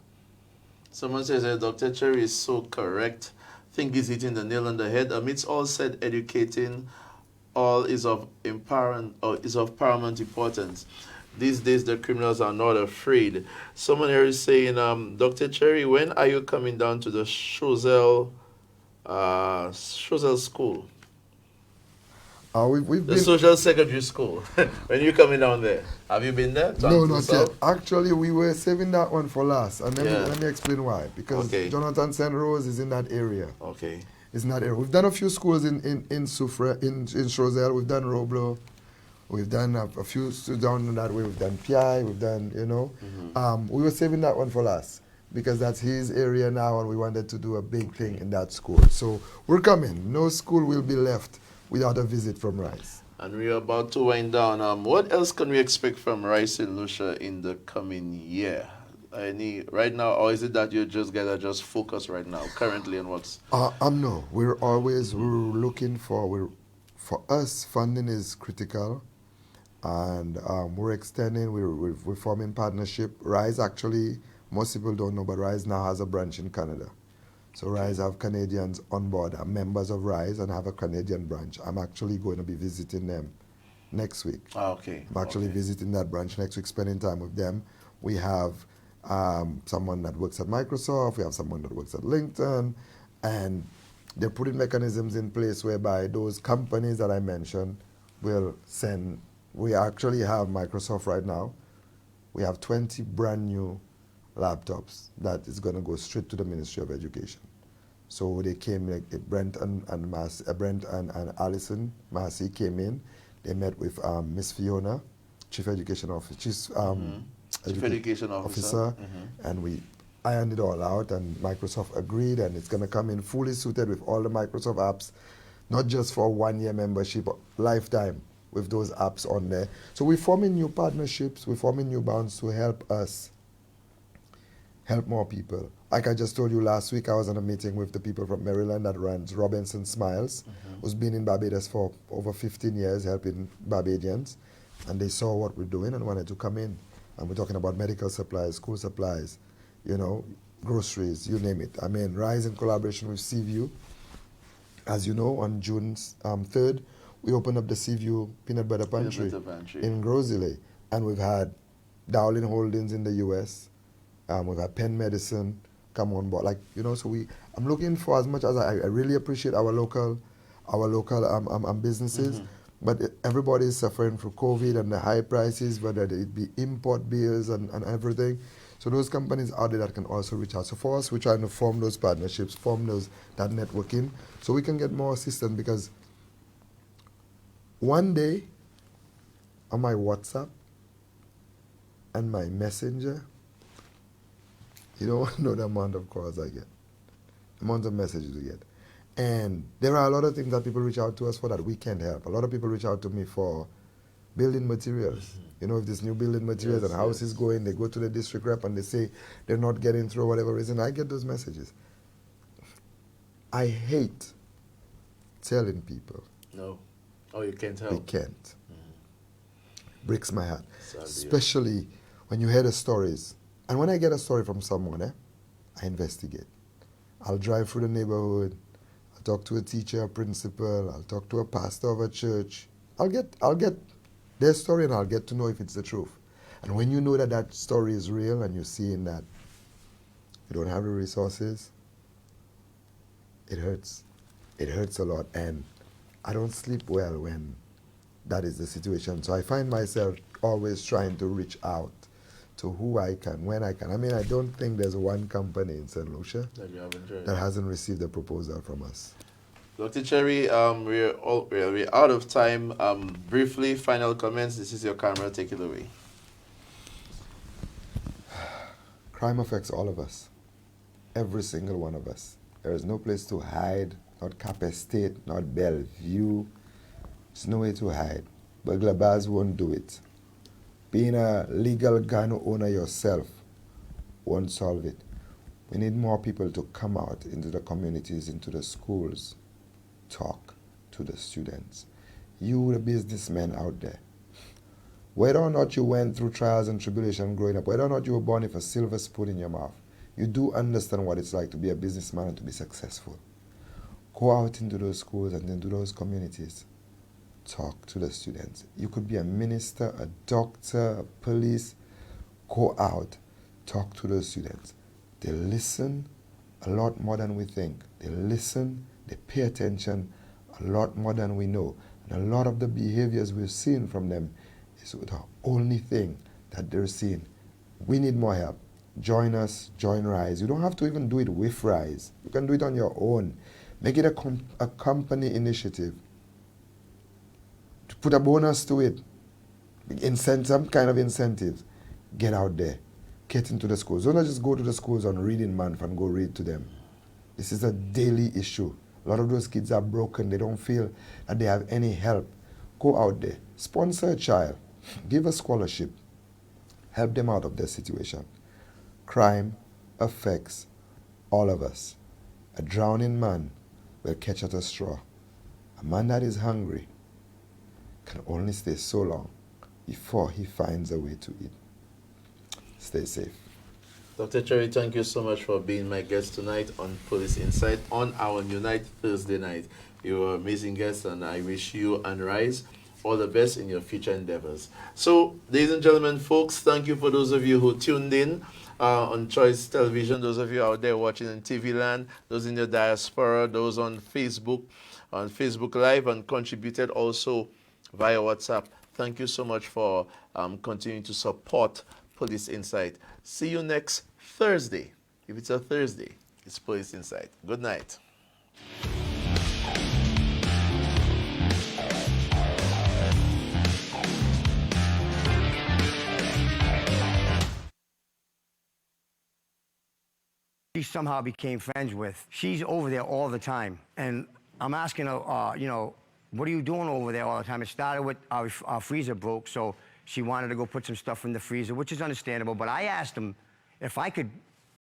Someone says that Dr. Cherry is so correct. I think he's hitting the nail on the head. Amidst all said, educating all is of paramount importance. These days, the criminals are not afraid. Someone here is saying, Dr. Cherry, when are you coming down to the Chozel school? We've the been social secondary school. When are you coming down there? Have you been there? No, not yet. Actually, we were saving that one for last. And let me explain why. Because Jonathan St. Rose is in that area. Okay. It's in that area. We've done a few schools in Soufrière, in Chozel. We've done Roblo. We've done a few down that way. We've done PI. We've done, we were saving that one for last because that's his area now, and we wanted to do a big thing in that school. So we're coming. No school will be left without a visit from Rice. And we're about to wind down. What else can we expect from Rice Saint Lucia in the coming year? Right now, or is it that you just focus right now, currently, on what's? No. We're looking for us, funding is critical. And we're extending, we're forming partnership. Rise actually, most people don't know, but Rise now has a branch in Canada. So Rise have Canadians on board, are members of Rise and have a Canadian branch. I'm actually going to be visiting them next week. Okay. I'm actually visiting that branch next week, spending time with them. We have someone that works at Microsoft, we have someone that works at LinkedIn, and they're putting mechanisms in place whereby those companies that I mentioned will send. We actually have Microsoft right now. We have 20 brand new laptops that is going to go straight to the Ministry of Education. So they came, like Brent and Alison Massey came in. They met with Miss Fiona, Chief Education Officer, Chief Education Officer. And we ironed it all out, and Microsoft agreed, and it's going to come in fully suited with all the Microsoft apps, not just for 1-year membership, but lifetime with those apps on there. So we're forming new partnerships, we're forming new bonds to help us help more people. Like I just told you last week, I was in a meeting with the people from Maryland that runs Robinson Smiles, who's been in Barbados for over 15 years helping Barbadians, and they saw what we're doing and wanted to come in. And we're talking about medical supplies, school supplies, groceries, you name it. I mean, Rise in collaboration with Seaview. As you know, on June 3rd, we opened up the Seaview Peanut Butter Pantry in Grosile, and we've had Dowling Holdings in the U.S. We've had Penn Medicine come on board. Like, you know, so I'm looking for, as much as I really appreciate our local businesses, but everybody is suffering from COVID and the high prices, whether it be import bills and everything. So those companies out there that can also reach out. So for us, we're trying to form those partnerships, form that networking, so we can get more assistance, because one day on my WhatsApp and my Messenger, you don't know the amount of calls I get, the amount of messages we get. And there are a lot of things that people reach out to us for that we can't help. A lot of people reach out to me for building materials. You know, if there's new building materials and houses going, they go to the district rep and they say they're not getting through, whatever reason. I get those messages. I hate telling people. No. Oh, you can't help. They can't. Breaks my heart. Especially when you hear the stories. And when I get a story from someone, I investigate. I'll drive through the neighborhood. I'll talk to a teacher, a principal. I'll talk to a pastor of a church. I'll get their story and I'll get to know if it's the truth. And when you know that that story is real and you're seeing that you don't have the resources, it hurts. It hurts a lot. And I don't sleep well when that is the situation. So I find myself always trying to reach out to who I can, when I can. I mean, I don't think there's one company in Saint Lucia that hasn't received a proposal from us. Dr. Cherry, we're out of time. Briefly, final comments. This is your camera. Take it away. Crime affects all of us. Every single one of us. There is no place to hide, not Cap Estate, not Bellevue. There's no way to hide. Burglar bars won't do it. Being a legal gun owner yourself won't solve it. We need more people to come out into the communities, into the schools, talk to the students. You, the businessmen out there, whether or not you went through trials and tribulation growing up, whether or not you were born with a silver spoon in your mouth, you do understand what it's like to be a businessman and to be successful. Go out into those schools and into those communities. Talk to the students. You could be a minister, a doctor, a police. Go out, talk to those students. They listen a lot more than we think. They listen, they pay attention a lot more than we know. And a lot of the behaviors we've seen from them is the only thing that they're seeing. We need more help. Join us, join RISE. You don't have to even do it with RISE. You can do it on your own. Make it a company initiative. Put a bonus to it. Some kind of incentive. Get out there. Get into the schools. Don't just go to the schools on reading month and go read to them. This is a daily issue. A lot of those kids are broken. They don't feel that they have any help. Go out there. Sponsor a child. Give a scholarship. Help them out of their situation. Crime affects all of us. A drowning man will catch at a straw. A man that is hungry can only stay so long before he finds a way to eat. Stay safe. Dr. Cherry, thank you so much for being my guest tonight on Police Insight on our Unite Thursday night. You were an amazing guest, and I wish you and RISE all the best in your future endeavors. So, ladies and gentlemen, folks, thank you for those of you who tuned in on Choice Television, those of you out there watching in TV land, those in the diaspora, those on Facebook Live, and contributed also via WhatsApp. Thank you so much for continuing to support Police Insight. See you next Thursday. If it's a Thursday, it's Police Insight. Good night. She somehow became friends with. She's over there all the time. And I'm asking her, you know, what are you doing over there all the time? It started with our freezer broke, so she wanted to go put some stuff in the freezer, which is understandable. But I asked him if I could